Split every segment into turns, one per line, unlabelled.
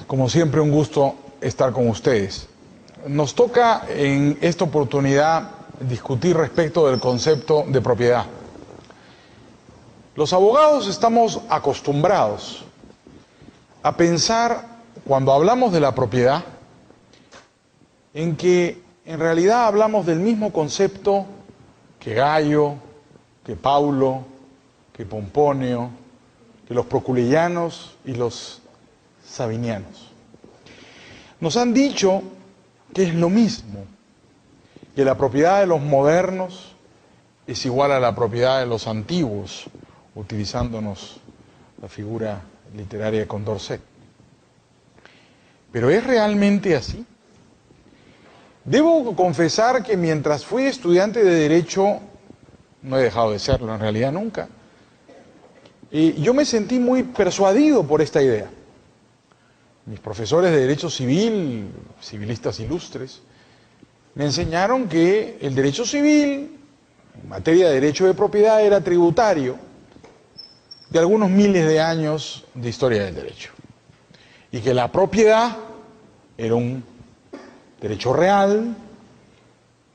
Como siempre, un gusto estar con ustedes. Nos toca en esta oportunidad discutir respecto del concepto de propiedad. Los abogados estamos acostumbrados a pensar, cuando hablamos de la propiedad, en que en realidad hablamos del mismo concepto que Gallo, que Paulo, que Pomponio, que los proculianos y los sabinianos. Nos han dicho que es lo mismo, que la propiedad de los modernos es igual a la propiedad de los antiguos, utilizándonos la figura literaria de Condorcet. ¿Pero es realmente así? Debo confesar que mientras fui estudiante de Derecho, no he dejado de serlo en realidad nunca, y yo me sentí muy persuadido por esta idea. Mis profesores de Derecho Civil, civilistas ilustres, me enseñaron que el derecho civil, en materia de derecho de propiedad, era tributario de algunos miles de años de historia del derecho. Y que la propiedad era un derecho real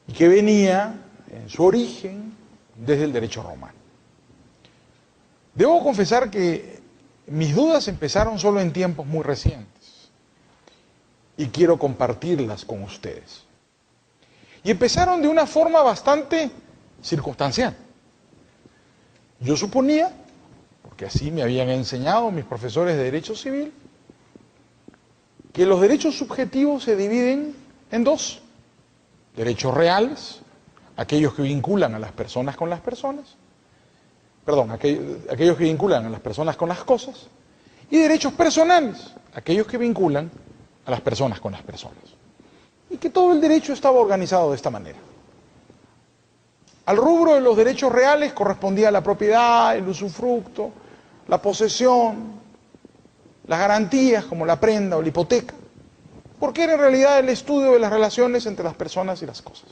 y que venía en su origen desde el derecho romano. Debo confesar que mis dudas empezaron solo en tiempos muy recientes y quiero compartirlas con ustedes. Y empezaron de una forma bastante circunstancial. Yo suponía, porque así me habían enseñado mis profesores de Derecho Civil, que los derechos subjetivos se dividen en dos: derechos reales, aquellos que vinculan a las personas con las personas, aquellos que vinculan a las personas con las cosas, y derechos personales, aquellos que vinculan a las personas con las personas. Y que todo el derecho estaba organizado de esta manera. Al rubro de los derechos reales correspondía la propiedad, el usufructo, la posesión, las garantías como la prenda o la hipoteca, porque era en realidad el estudio de las relaciones entre las personas y las cosas.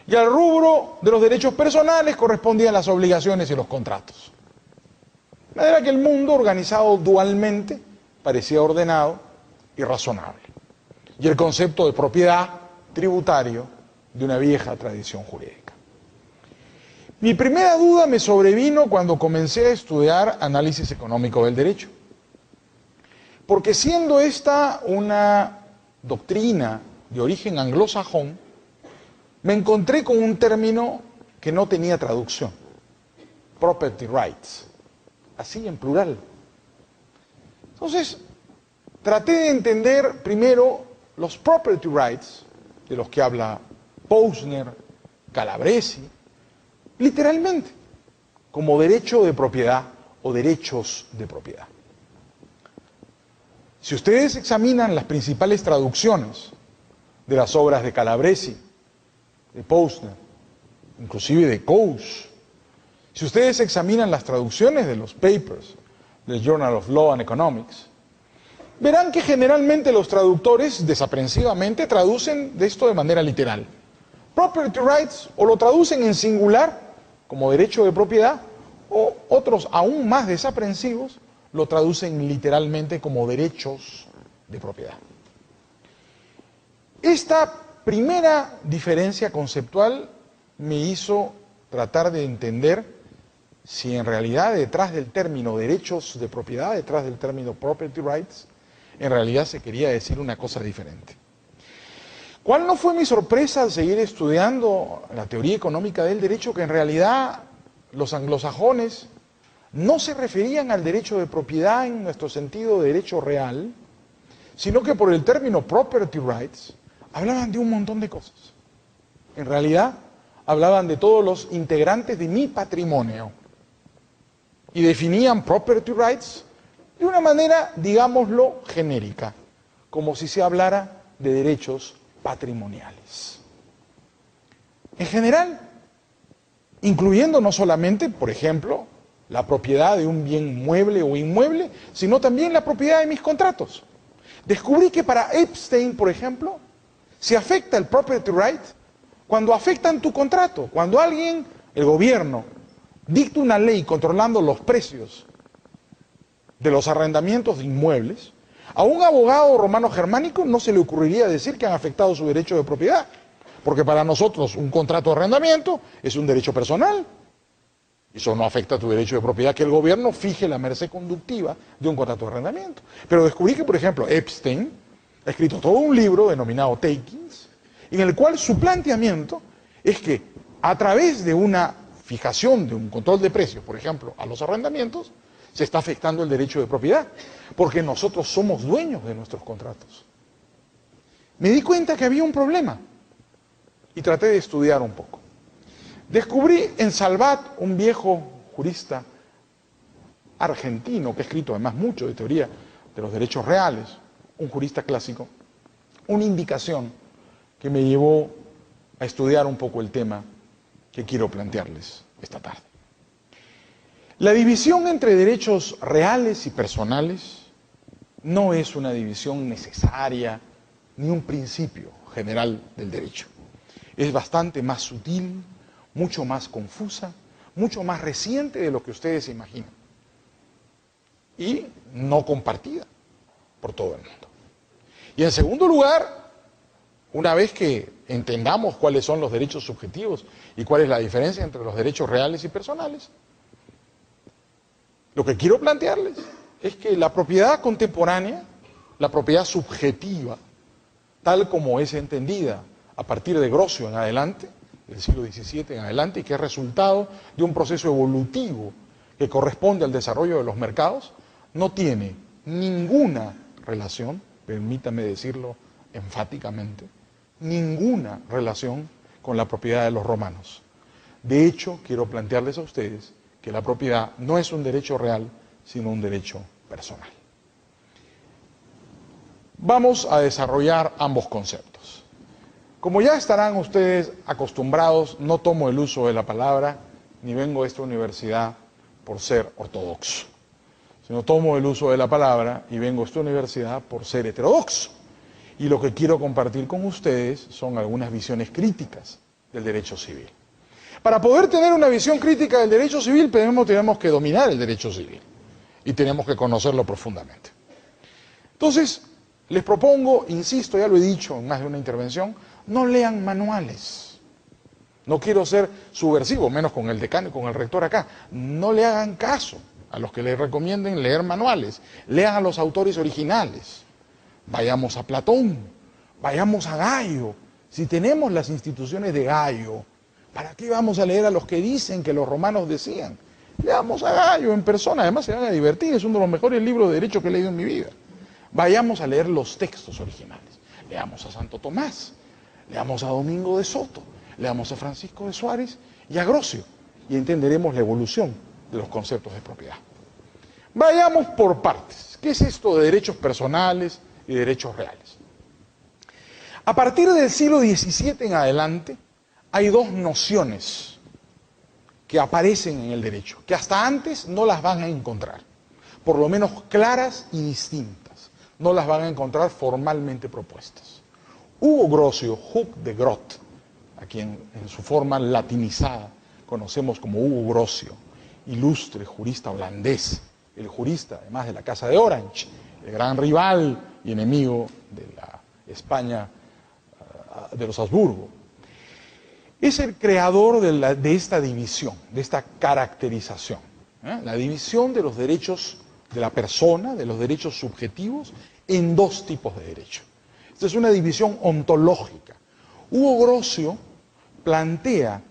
Y al rubro de los derechos personales correspondían las obligaciones y los contratos. De manera que el mundo, organizado dualmente, parecía ordenado y razonable. Y el concepto de propiedad tributario de una vieja tradición jurídica. Mi primera duda me sobrevino cuando comencé a estudiar análisis económico del derecho. Porque siendo esta una doctrina de origen anglosajón, me encontré con un término que no tenía traducción: property rights, así en plural. Entonces, traté de entender primero los property rights, de los que habla Posner, Calabresi, literalmente, como derecho de propiedad o derechos de propiedad. Si ustedes examinan las principales traducciones de las obras de Calabresi, de Posner, inclusive de Coase, si ustedes examinan las traducciones de los papers del Journal of Law and Economics, verán que generalmente los traductores desaprensivamente traducen de esto de manera literal. Property rights, o lo traducen en singular como derecho de propiedad, o otros aún más desaprensivos lo traducen literalmente como derechos de propiedad. Esta primera diferencia conceptual me hizo tratar de entender si en realidad detrás del término derechos de propiedad, detrás del término property rights, en realidad se quería decir una cosa diferente. ¿Cuál no fue mi sorpresa al seguir estudiando la teoría económica del derecho? Que en realidad los anglosajones no se referían al derecho de propiedad en nuestro sentido de derecho real, sino que por el término property rights hablaban de un montón de cosas. En realidad hablaban de todos los integrantes de mi patrimonio y definían property rights de una manera, digámoslo, genérica, como si se hablara de derechos patrimoniales. En general, incluyendo no solamente, por ejemplo, la propiedad de un bien mueble o inmueble, sino también la propiedad de mis contratos. Descubrí que para Epstein, por ejemplo, se afecta el property right cuando afectan tu contrato, cuando alguien, el gobierno, dicta una ley controlando los precios de los arrendamientos de inmuebles, A un abogado romano germánico no se le ocurriría decir que han afectado su derecho de propiedad, porque para nosotros un contrato de arrendamiento es un derecho personal. Eso no afecta a tu derecho de propiedad, que el gobierno fije la merced conductiva de un contrato de arrendamiento. Pero descubrí que, por ejemplo, Epstein ha escrito todo un libro denominado Takings, en el cual su planteamiento es que a través de una fijación de un control de precios, por ejemplo, a los arrendamientos, se está afectando el derecho de propiedad, porque nosotros somos dueños de nuestros contratos. Me di cuenta que había un problema y traté de estudiar un poco. Descubrí en Salvat, un viejo jurista argentino que ha escrito además mucho de teoría de los derechos reales, un jurista clásico, una indicación que me llevó a estudiar un poco el tema que quiero plantearles esta tarde. La división entre derechos reales y personales no es una división necesaria ni un principio general del derecho. Es bastante más sutil, mucho más confusa, mucho más reciente de lo que ustedes imaginan y no compartida por todo el mundo. Y en segundo lugar, una vez que entendamos cuáles son los derechos subjetivos y cuál es la diferencia entre los derechos reales y personales, lo que quiero plantearles es que la propiedad contemporánea, la propiedad subjetiva, tal como es entendida a partir de Grocio en adelante, del siglo XVII en adelante, y que es resultado de un proceso evolutivo que corresponde al desarrollo de los mercados, no tiene ninguna relación, permítame decirlo enfáticamente, ninguna relación con la propiedad de los romanos. De hecho, quiero plantearles a ustedes que la propiedad no es un derecho real, sino un derecho personal. Vamos a desarrollar ambos conceptos. Como ya estarán ustedes acostumbrados, no tomo el uso de la palabra, ni vengo a esta universidad por ser ortodoxo, sino tomo el uso de la palabra y vengo a esta universidad por ser heterodoxo. Y lo que quiero compartir con ustedes son algunas visiones críticas del derecho civil. Para poder tener una visión crítica del derecho civil, tenemos que dominar el derecho civil y tenemos que conocerlo profundamente. Entonces, les propongo, insisto, ya lo he dicho en más de una intervención, no lean manuales. No quiero ser subversivo, menos con el decano y con el rector acá. No le hagan caso a los que les recomienden leer manuales. Lean a los autores originales. Vayamos a Platón, vayamos a Gallo. Si tenemos las instituciones de Gallo, ¿para qué vamos a leer a los que dicen que los romanos decían? Leamos a Gallo en persona, además se van a divertir, es uno de los mejores libros de derecho que he leído en mi vida. Vayamos a leer los textos originales. Leamos a Santo Tomás, leamos a Domingo de Soto, leamos a Francisco de Suárez y a Grocio, y entenderemos la evolución de los conceptos de propiedad. Vayamos por partes. ¿Qué es esto de derechos personales y derechos reales? A partir del siglo XVII en adelante, hay dos nociones que aparecen en el derecho, que hasta antes no las van a encontrar, por lo menos claras y distintas, no las van a encontrar formalmente propuestas. Hugo Grocio, Hug de Groot, a quien en su forma latinizada conocemos como Hugo Grocio, ilustre jurista holandés, el jurista además de la Casa de Orange, el gran rival y enemigo de la España de los Habsburgo, es el creador de esta división, de esta caracterización, la división de los derechos de la persona, de los derechos subjetivos, en dos tipos de derechos. Esta es una división ontológica. Hugo Grocio plantea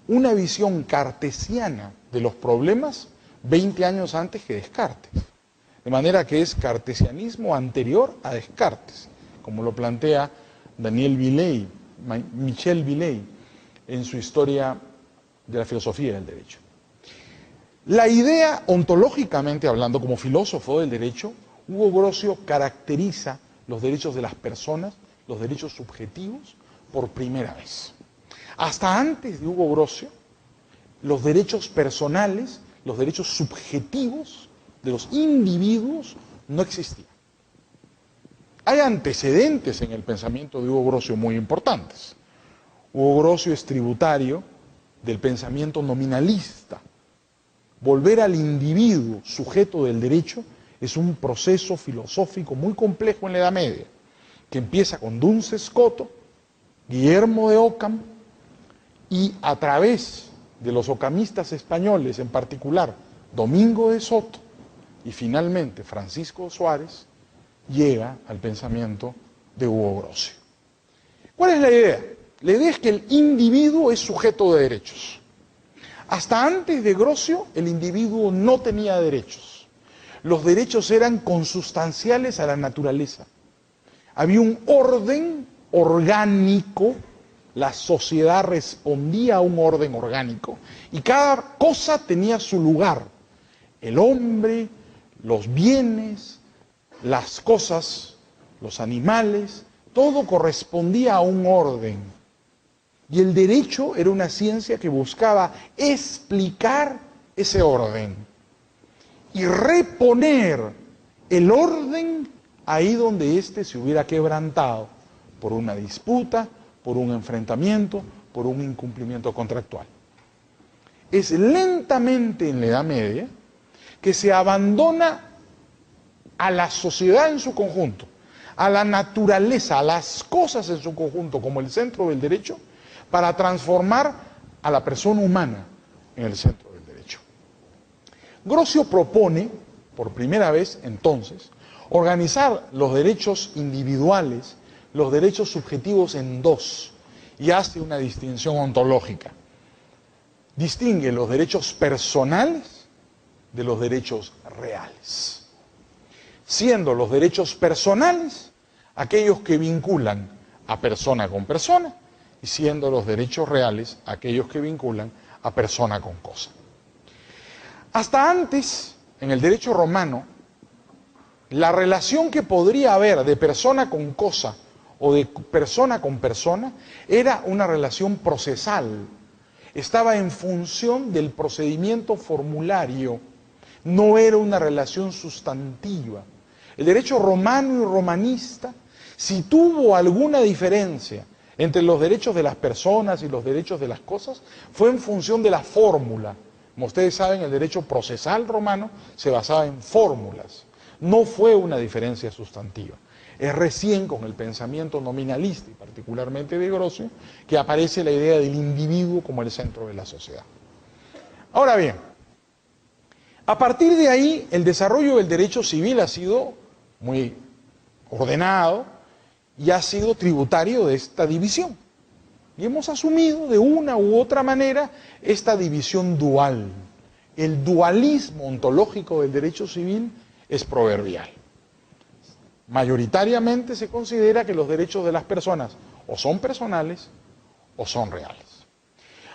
una visión cartesiana de los problemas 20 años antes que Descartes. De manera que es cartesianismo anterior a Descartes, como lo plantea Michel Villey, en su historia de la filosofía del derecho. La idea, ontológicamente hablando, como filósofo del derecho, Hugo Grocio caracteriza los derechos de las personas, los derechos subjetivos, por primera vez. Hasta antes de Hugo Grocio, los derechos personales, los derechos subjetivos de los individuos no existían. Hay antecedentes en el pensamiento de Hugo Grocio muy importantes. Hugo Grocio es tributario del pensamiento nominalista. Volver al individuo sujeto del derecho Es un proceso filosófico muy complejo en la Edad Media, que empieza con Duns Scoto, Guillermo de Ockham, y a través de los occamistas españoles, en particular Domingo de Soto, y finalmente Francisco Suárez, llega al pensamiento de Hugo Grocio. ¿Cuál es la idea? La idea es que el individuo es sujeto de derechos. Hasta antes de Grocio, el individuo no tenía derechos. Los derechos eran consustanciales a la naturaleza. Había un orden orgánico, la sociedad respondía a un orden orgánico, y cada cosa tenía su lugar. El hombre, los bienes, las cosas, los animales, todo correspondía a un orden. Y el derecho era una ciencia que buscaba explicar ese orden y reponer el orden ahí donde éste se hubiera quebrantado por una disputa, por un enfrentamiento, por un incumplimiento contractual. Es lentamente en la Edad Media que se abandona a la sociedad en su conjunto, a la naturaleza, a las cosas en su conjunto como el centro del derecho, para transformar a la persona humana en el centro del derecho. Grocio propone, por primera vez entonces, organizar los derechos individuales, los derechos subjetivos en dos, y hace una distinción ontológica. Distingue los derechos personales de los derechos reales, siendo los derechos personales aquellos que vinculan a persona con persona, y siendo los derechos reales aquellos que vinculan a persona con cosa. Hasta antes, en el derecho romano, la relación que podría haber de persona con cosa o de persona con persona era una relación procesal. Estaba en función del procedimiento formulario, no era una relación sustantiva. El derecho romano y romanista, si tuvo alguna diferencia entre los derechos de las personas y los derechos de las cosas, fue en función de la fórmula. Como ustedes saben, el derecho procesal romano se basaba en fórmulas. No fue una diferencia sustantiva. Es recién con el pensamiento nominalista, y particularmente de Grocio, que aparece la idea del individuo como el centro de la sociedad. Ahora bien, a partir de ahí, el desarrollo del derecho civil ha sido muy ordenado y ha sido tributario de esta división. Y hemos asumido de una u otra manera esta división dual. El dualismo ontológico del derecho civil es proverbial. Mayoritariamente se considera que los derechos de las personas o son personales o son reales.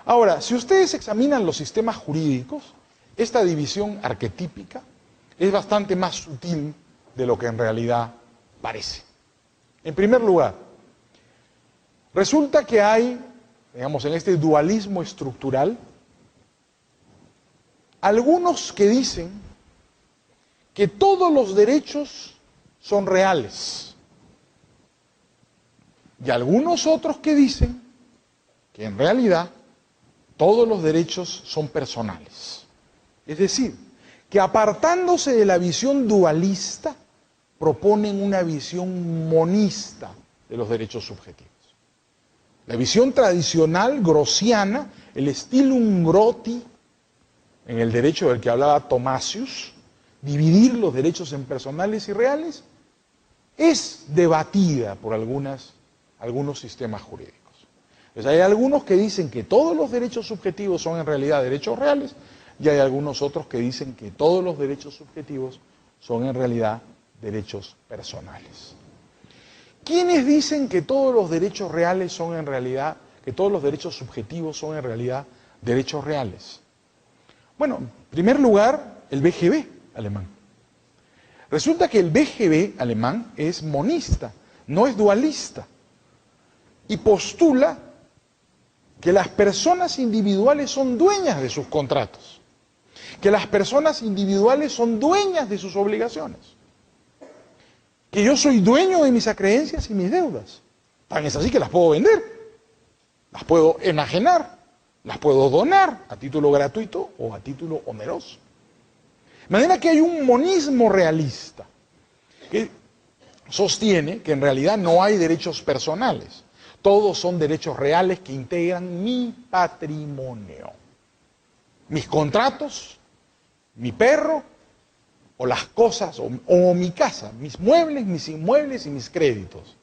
Ahora, si ustedes examinan los sistemas jurídicos, esta división arquetípica es bastante más sutil de lo que en realidad parece. En primer lugar, resulta que hay, digamos, en este dualismo estructural, algunos que dicen que todos los derechos son reales y algunos otros que dicen que en realidad todos los derechos son personales. Es decir, que apartándose de la visión dualista, proponen una visión monista de los derechos subjetivos. La visión tradicional grociana, el stilum groti, en el derecho del que hablaba Thomasius, dividir los derechos en personales y reales, es debatida por algunos sistemas jurídicos. Entonces hay algunos que dicen que todos los derechos subjetivos son en realidad derechos reales, y hay algunos otros que dicen que todos los derechos subjetivos son en realidad derechos personales. ¿Quiénes dicen que todos los derechos reales son en realidad, que todos los derechos subjetivos son en realidad derechos reales? Bueno, en primer lugar, el BGB alemán. Resulta que el BGB alemán es monista, no es dualista, y postula que las personas individuales son dueñas de sus contratos, que las personas individuales son dueñas de sus obligaciones, que yo soy dueño de mis acreencias y mis deudas. Tan es así que las puedo vender, las puedo enajenar, las puedo donar a título gratuito o a título oneroso. De manera que hay un monismo realista que sostiene que en realidad no hay derechos personales. Todos son derechos reales que integran mi patrimonio. Mis contratos, mi perro, o las cosas, o mi casa, mis muebles, mis inmuebles y mis créditos.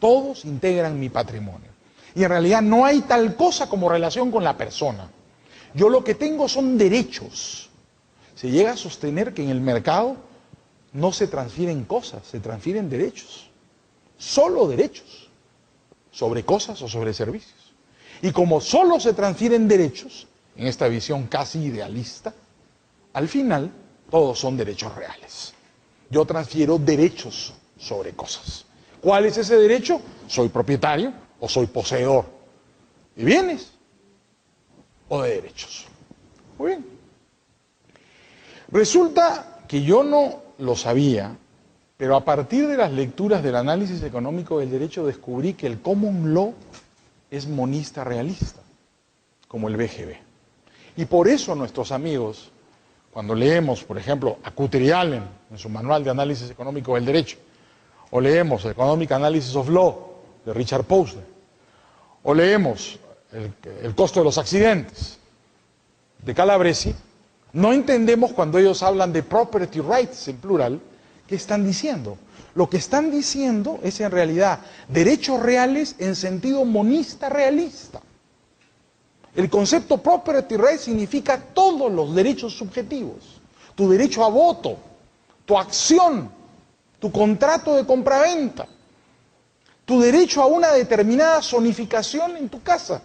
Todos integran mi patrimonio. Y en realidad no hay tal cosa como relación con la persona. Yo lo que tengo son derechos. Se llega a sostener que en el mercado no se transfieren cosas, se transfieren derechos. Solo derechos. Sobre cosas o sobre servicios. Y como solo se transfieren derechos, en esta visión casi idealista, al final todos son derechos reales. Yo transfiero derechos sobre cosas. ¿Cuál es ese derecho? Soy propietario o soy poseedor de bienes o de derechos. Muy bien. Resulta que yo no lo sabía, pero a partir de las lecturas del análisis económico del derecho descubrí que el common law es monista realista, como el BGB. Y por eso nuestros amigos, cuando leemos, por ejemplo, a Cutter Allen en su manual de análisis económico del derecho, o leemos Economic Analysis of Law de Richard Posner, o leemos el costo de los accidentes de Calabresi, no entendemos cuando ellos hablan de property rights en plural, ¿qué están diciendo? Lo que están diciendo es en realidad derechos reales en sentido monista realista. El concepto property rights significa todos los derechos subjetivos. Tu derecho a voto, tu acción, tu contrato de compraventa, tu derecho a una determinada zonificación en tu casa.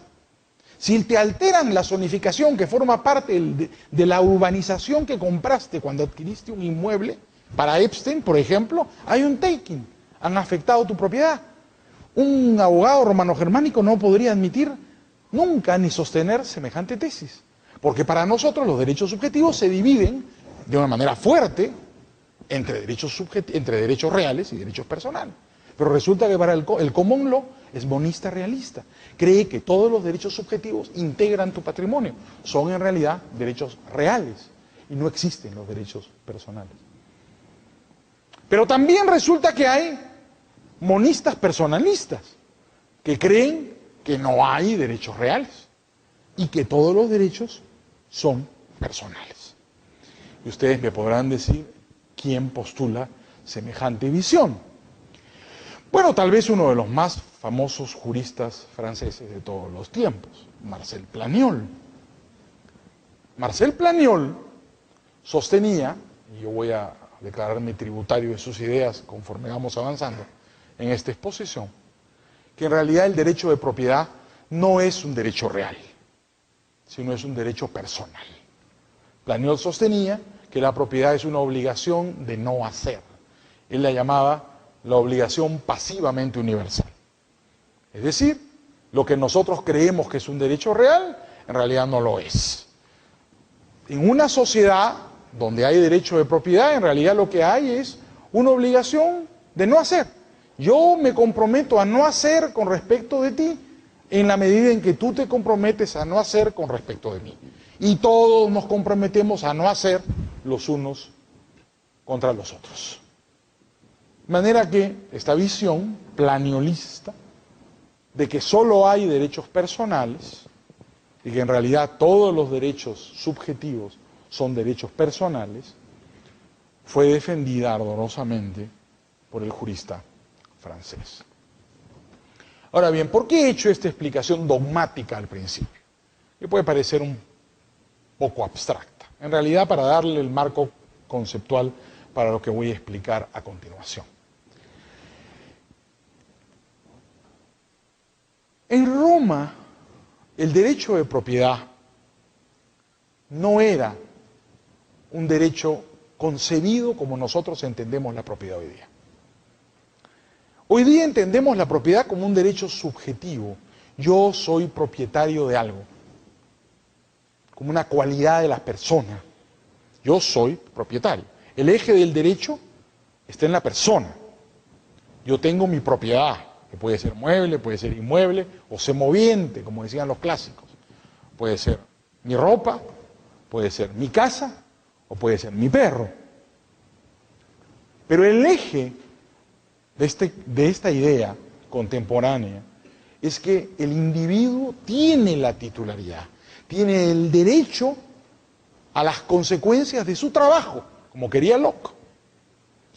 Si te alteran la zonificación que forma parte de la urbanización que compraste cuando adquiriste un inmueble, para Epstein, por ejemplo, hay un taking, han afectado tu propiedad. Un abogado romano-germánico no podría admitir nunca ni sostener semejante tesis, porque para nosotros los derechos subjetivos se dividen de una manera fuerte entre derechos reales y derechos personales. Pero resulta que para el common law es monista realista. Cree que todos los derechos subjetivos integran tu patrimonio. Son en realidad derechos reales y no existen los derechos personales. Pero también resulta que hay monistas personalistas que creen que no hay derechos reales y que todos los derechos son personales. Y ustedes me podrán decir quién postula semejante visión. Bueno, tal vez uno de los más famosos juristas franceses de todos los tiempos, Marcel Planiol. Marcel Planiol sostenía, y yo voy a declararme tributario de sus ideas conforme vamos avanzando en esta exposición, que en realidad el derecho de propiedad no es un derecho real, sino es un derecho personal. Planiol sostenía que la propiedad es una obligación de no hacer. Él la llamaba la obligación pasivamente universal. Es decir, lo que nosotros creemos que es un derecho real, en realidad no lo es. En una sociedad donde hay derecho de propiedad, en realidad lo que hay es una obligación de no hacer. Yo me comprometo a no hacer con respecto de ti en la medida en que tú te comprometes a no hacer con respecto de mí. Y todos nos comprometemos a no hacer los unos contra los otros. De manera que esta visión planiolista de que solo hay derechos personales y que en realidad todos los derechos subjetivos son derechos personales, fue defendida ardorosamente por el jurista francés. Ahora bien, ¿por qué he hecho esta explicación dogmática al principio? Que puede parecer un poco abstracta. En realidad, para darle el marco conceptual para lo que voy a explicar a continuación. En Roma, el derecho de propiedad no era un derecho concebido como nosotros entendemos la propiedad hoy día. Hoy día entendemos la propiedad como un derecho subjetivo. Yo soy propietario de algo, como una cualidad de la persona. Yo soy propietario. El eje del derecho está en la persona. Yo tengo mi propiedad, que puede ser mueble, puede ser inmueble, o semoviente, como decían los clásicos. Puede ser mi ropa, puede ser mi casa, o puede ser mi perro. Pero el eje de esta idea contemporánea es que el individuo tiene la titularidad, tiene el derecho a las consecuencias de su trabajo, como quería Locke,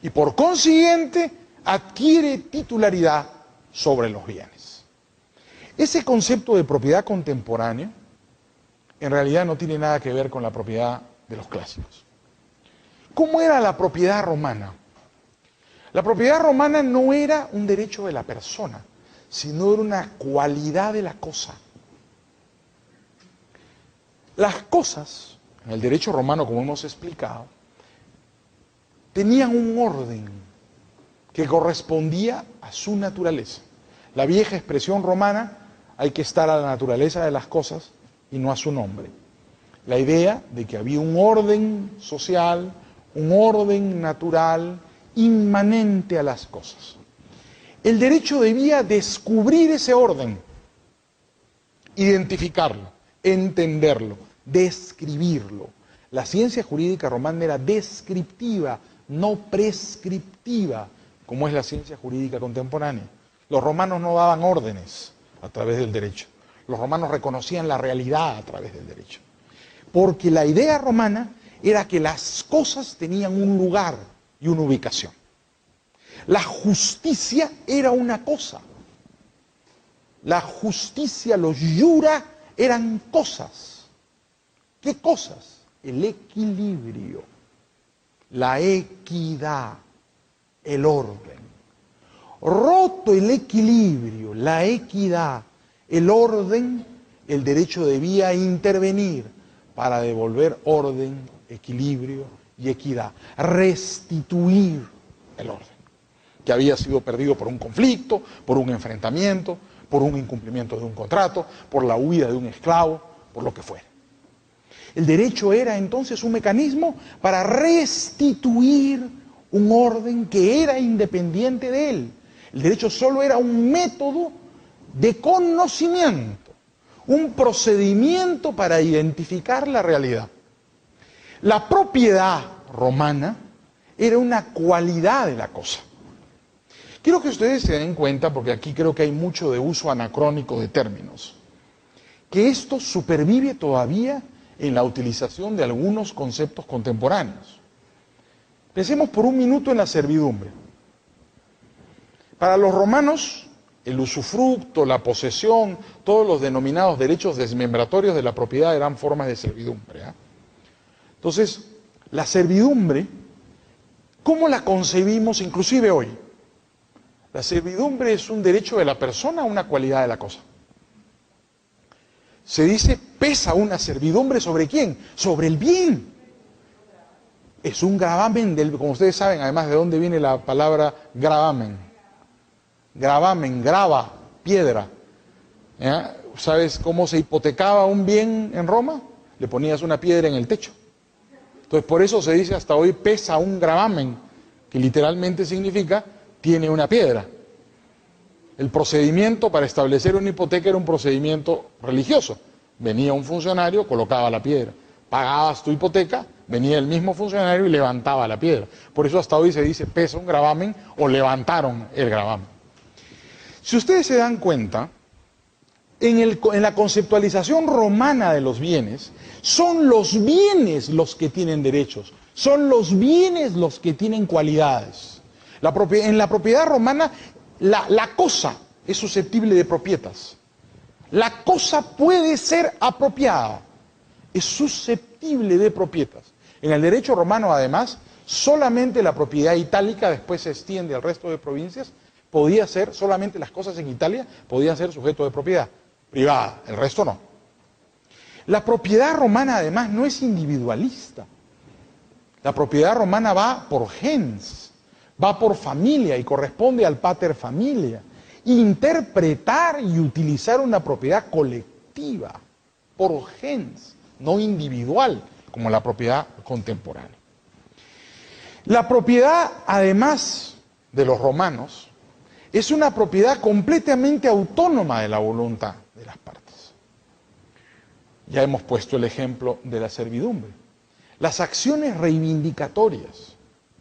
y por consiguiente adquiere titularidad sobre los bienes. Ese concepto de propiedad contemporánea en realidad no tiene nada que ver con la propiedad de los clásicos. ¿Cómo era la propiedad romana? La propiedad romana no era un derecho de la persona, sino era una cualidad de la cosa. Las cosas, en el derecho romano, como hemos explicado, tenían un orden que correspondía a su naturaleza. La vieja expresión romana, hay que estar a la naturaleza de las cosas y no a su nombre. La idea de que había un orden social, un orden natural, inmanente a las cosas. El derecho debía descubrir ese orden, identificarlo, entenderlo, describirlo. La ciencia jurídica romana era descriptiva, no prescriptiva, como es la ciencia jurídica contemporánea. Los romanos no daban órdenes a través del derecho. Los romanos reconocían la realidad a través del derecho. Porque la idea romana era que las cosas tenían un lugar y una ubicación. La justicia era una cosa. La justicia, los iura, eran cosas. ¿Qué cosas? El equilibrio, la equidad, el orden. Roto el equilibrio, la equidad, el orden, el derecho debía intervenir para devolver orden, equilibrio y equidad, restituir el orden que había sido perdido por un conflicto, por un enfrentamiento, por un incumplimiento de un contrato, por la huida de un esclavo, por lo que fuera. El derecho era entonces un mecanismo para restituir un orden que era independiente de él. El derecho solo era un método de conocimiento, un procedimiento para identificar la realidad. La propiedad romana era una cualidad de la cosa. Quiero que ustedes se den cuenta, porque aquí creo que hay mucho de uso anacrónico de términos, que esto supervive todavía en la utilización de algunos conceptos contemporáneos. Pensemos por un minuto en la servidumbre. Para los romanos, el usufructo, la posesión, todos los denominados derechos desmembratorios de la propiedad eran formas de servidumbre. Entonces, la servidumbre, ¿cómo la concebimos inclusive hoy? La servidumbre es un derecho de la persona, una cualidad de la cosa. Se dice, pesa una servidumbre ¿sobre quién? Sobre el bien. Es un gravamen, como ustedes saben, además de dónde viene la palabra gravamen. Gravamen, grava, piedra. ¿Ya? ¿Sabes cómo se hipotecaba un bien en Roma? Le ponías una piedra en el techo. Entonces, por eso se dice hasta hoy pesa un gravamen, que literalmente significa tiene una piedra. El procedimiento para establecer una hipoteca era un procedimiento religioso. Venía un funcionario, colocaba la piedra. Pagabas tu hipoteca, venía el mismo funcionario y levantaba la piedra. Por eso hasta hoy se dice pesa un gravamen o levantaron el gravamen. Si ustedes se dan cuenta, en la conceptualización romana de los bienes, son los bienes los que tienen derechos, son los bienes los que tienen cualidades. En la propiedad romana, la cosa es susceptible de propietas. La cosa puede ser apropiada, es susceptible de propietas. En el derecho romano, además, solamente la propiedad itálica, después se extiende al resto de provincias, podía ser, solamente las cosas en Italia podían ser sujeto de propiedad privada, el resto no. La propiedad romana, además, no es individualista. La propiedad romana va por gens, va por familia y corresponde al pater familia. Interpretar y utilizar una propiedad colectiva, por gens, no individual, como la propiedad contemporánea. La propiedad, además de los romanos, es una propiedad completamente autónoma de la voluntad de las partes. Ya hemos puesto el ejemplo de la servidumbre. Las acciones reivindicatorias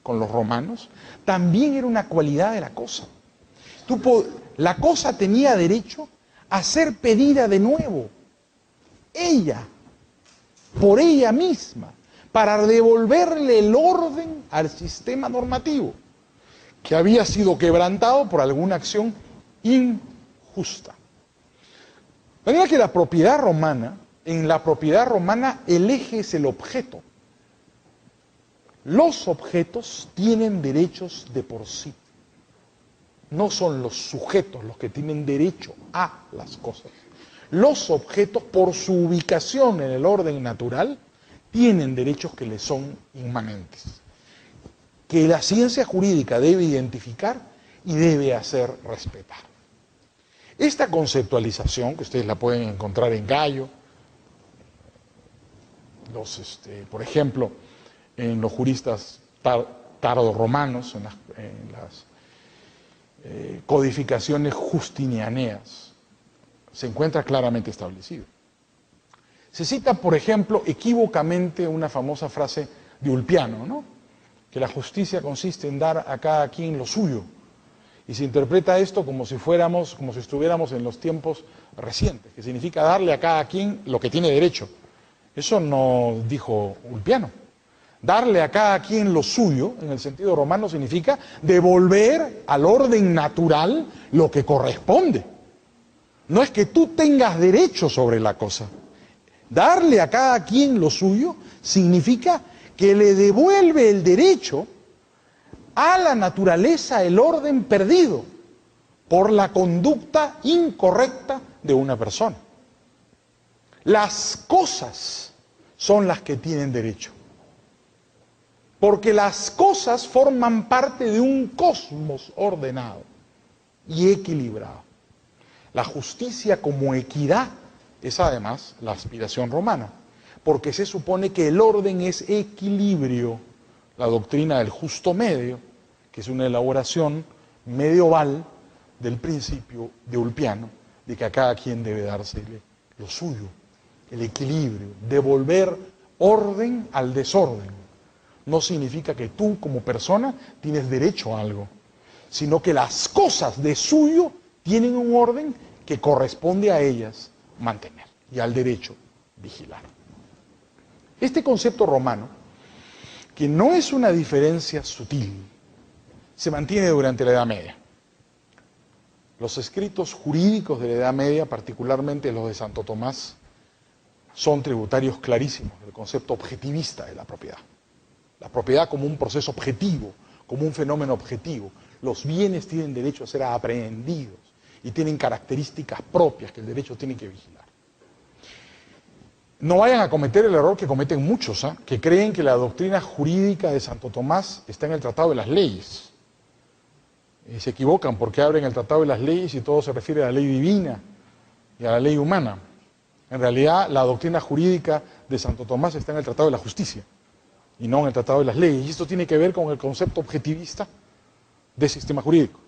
con los romanos también era una cualidad de la cosa. La cosa tenía derecho a ser pedida de nuevo, ella, por ella misma, para devolverle el orden al sistema normativo, que había sido quebrantado por alguna acción injusta. De manera que en la propiedad romana, el eje es el objeto. Los objetos tienen derechos de por sí. No son los sujetos los que tienen derecho a las cosas. Los objetos, por su ubicación en el orden natural, tienen derechos que les son inmanentes, que la ciencia jurídica debe identificar y debe hacer respetar. Esta conceptualización, que ustedes la pueden encontrar en Gallo, por ejemplo, en los juristas tardorromanos, en las codificaciones justinianeas, se encuentra claramente establecido. Se cita, por ejemplo, equívocamente una famosa frase de Ulpiano, ¿no? Que la justicia consiste en dar a cada quien lo suyo. Y se interpreta esto como si estuviéramos en los tiempos recientes, que significa darle a cada quien lo que tiene derecho. Eso no dijo Ulpiano. Darle a cada quien lo suyo, en el sentido romano, significa devolver al orden natural lo que corresponde. No es que tú tengas derecho sobre la cosa. Darle a cada quien lo suyo significa que le devuelve el derecho a la naturaleza, el orden perdido por la conducta incorrecta de una persona. Las cosas son las que tienen derecho, porque las cosas forman parte de un cosmos ordenado y equilibrado. La justicia como equidad es además la aspiración romana, porque se supone que el orden es equilibrio. La doctrina del justo medio, que es una elaboración medieval del principio de Ulpiano, de que a cada quien debe dársele lo suyo, el equilibrio, devolver orden al desorden. No significa que tú como persona tienes derecho a algo, sino que las cosas de suyo tienen un orden que corresponde a ellas mantener y al derecho vigilar. Este concepto romano, que no es una diferencia sutil, se mantiene durante la Edad Media. Los escritos jurídicos de la Edad Media, particularmente los de Santo Tomás, son tributarios clarísimos del concepto objetivista de la propiedad. La propiedad como un proceso objetivo, como un fenómeno objetivo. Los bienes tienen derecho a ser aprehendidos y tienen características propias que el derecho tiene que vigilar. No vayan a cometer el error que cometen muchos, que creen que la doctrina jurídica de Santo Tomás está en el Tratado de las Leyes. Y se equivocan porque abren el Tratado de las Leyes y todo se refiere a la ley divina y a la ley humana. En realidad, la doctrina jurídica de Santo Tomás está en el Tratado de la Justicia y no en el Tratado de las Leyes. Y esto tiene que ver con el concepto objetivista del sistema jurídico.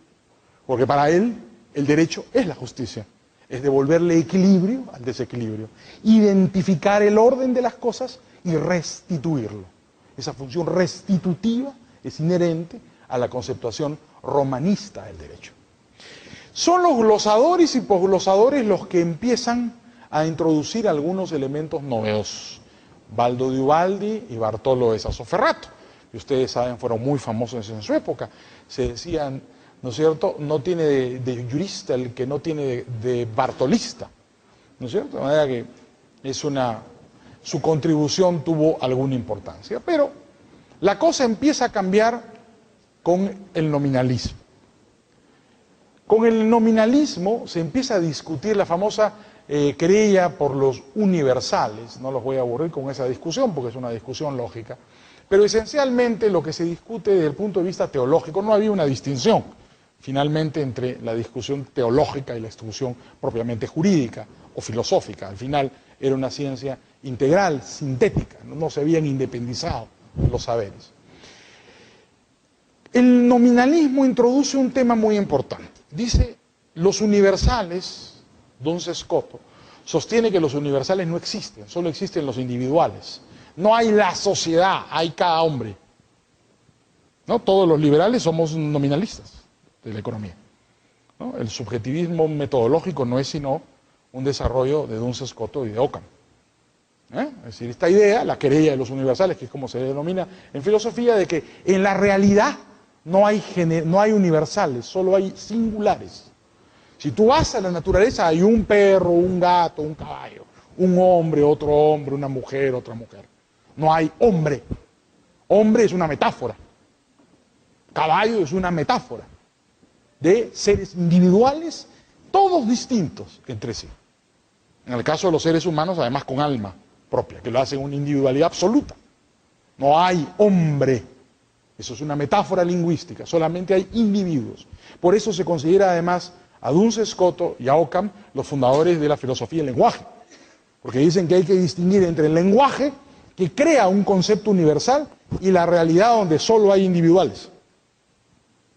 Porque para él, el derecho es la justicia. Es devolverle equilibrio al desequilibrio, identificar el orden de las cosas y restituirlo. Esa función restitutiva es inherente a la conceptuación romanista del derecho. Son los glosadores y posglosadores los que empiezan a introducir algunos elementos novedosos. Baldo de Ubaldi y Bartolo de Sassoferrato, que ustedes saben fueron muy famosos en su época. Se decían, ¿no es cierto?, no tiene de jurista el que no tiene de bartolista, ¿no es cierto? De manera que su contribución tuvo alguna importancia. Pero la cosa empieza a cambiar con el nominalismo. Con el nominalismo se empieza a discutir la famosa querella por los universales. No los voy a aburrir con esa discusión porque es una discusión lógica. Pero esencialmente lo que se discute desde el punto de vista teológico, no había una distinción finalmente entre la discusión teológica y la discusión propiamente jurídica o filosófica. Al final era una ciencia integral, sintética, no se habían independizado los saberes. El nominalismo introduce un tema muy importante. Dice, los universales, Don Sescoto, sostiene que los universales no existen, solo existen los individuales. No hay la sociedad, hay cada hombre. ¿No? Todos los liberales somos nominalistas de la economía, ¿no? El subjetivismo metodológico no es sino un desarrollo de Duns Scoto y de Occam. Es decir, esta idea, la querella de los universales, que es como se denomina en filosofía, de que en la realidad no hay universales, solo hay singulares. Si tú vas a la naturaleza, hay un perro, un gato, un caballo, un hombre, otro hombre, una mujer, otra mujer. No hay hombre. Hombre es una metáfora. Caballo es una metáfora de seres individuales, todos distintos entre sí. En el caso de los seres humanos, además con alma propia, que lo hacen una individualidad absoluta. No hay hombre. Eso es una metáfora lingüística, solamente hay individuos. Por eso se considera además a Duns Scoto y a Occam los fundadores de la filosofía del lenguaje. Porque dicen que hay que distinguir entre el lenguaje, que crea un concepto universal, y la realidad donde solo hay individuales.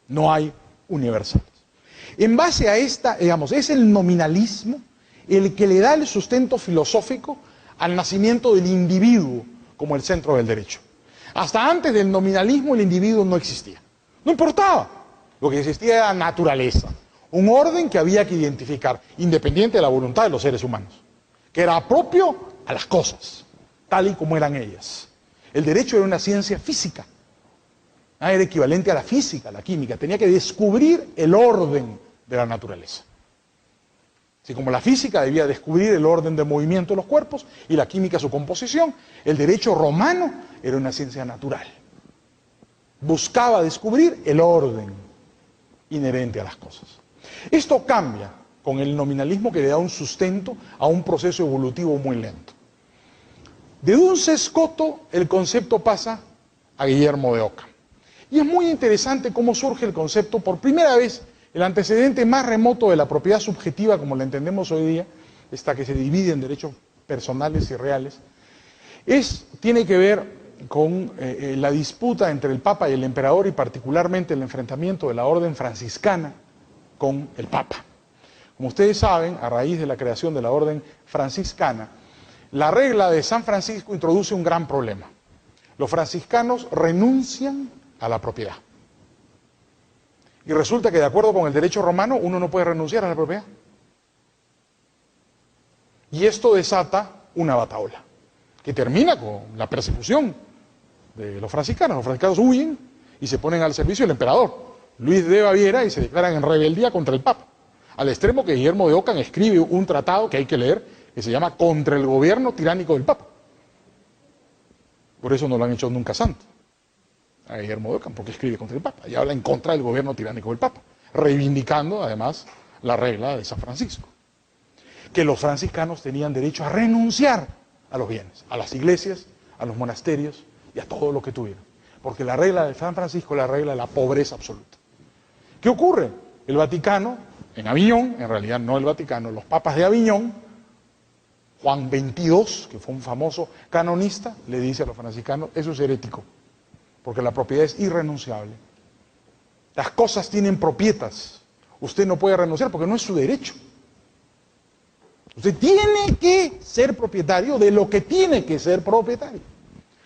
No hay universales. En base a esta, digamos, es el nominalismo el que le da el sustento filosófico al nacimiento del individuo como el centro del derecho. Hasta antes del nominalismo el individuo no existía. No importaba. Lo que existía era naturaleza. Un orden que había que identificar, independiente de la voluntad de los seres humanos, que era propio a las cosas, tal y como eran ellas. El derecho era una ciencia física. Era equivalente a la física, a la química. Tenía que descubrir el orden de la naturaleza. Así como la física debía descubrir el orden de movimiento de los cuerpos y la química su composición, el derecho romano era una ciencia natural. Buscaba descubrir el orden inherente a las cosas. Esto cambia con el nominalismo, que le da un sustento a un proceso evolutivo muy lento. De Duns Scoto el concepto pasa a Guillermo de Occam. Y es muy interesante cómo surge el concepto, por primera vez, el antecedente más remoto de la propiedad subjetiva, como la entendemos hoy día, esta que se divide en derechos personales y reales, tiene que ver con la disputa entre el Papa y el Emperador, y particularmente el enfrentamiento de la orden franciscana con el Papa. Como ustedes saben, a raíz de la creación de la orden franciscana, la regla de San Francisco introduce un gran problema. Los franciscanos renuncian a la propiedad. Y resulta que de acuerdo con el derecho romano uno no puede renunciar a la propiedad. Y esto desata una batahola, que termina con la persecución de los franciscanos. Los franciscanos huyen y se ponen al servicio del emperador Luis de Baviera y se declaran en rebeldía contra el Papa. Al extremo que Guillermo de Occam escribe un tratado que hay que leer, que se llama Contra el gobierno tiránico del Papa. Por eso no lo han hecho nunca santo a Guillermo de Occam, porque escribe contra el Papa y habla en contra del gobierno tiránico del Papa, reivindicando además la regla de San Francisco, que los franciscanos tenían derecho a renunciar a los bienes, a las iglesias, a los monasterios y a todo lo que tuvieran, porque la regla de San Francisco es la regla de la pobreza absoluta. ¿Qué ocurre? El Vaticano, en Aviñón, en realidad no el Vaticano, los papas de Aviñón, Juan XXII, que fue un famoso canonista, le dice a los franciscanos: eso es herético, porque la propiedad es irrenunciable. Las cosas tienen propietas. Usted no puede renunciar porque no es su derecho. Usted tiene que ser propietario de lo que tiene que ser propietario.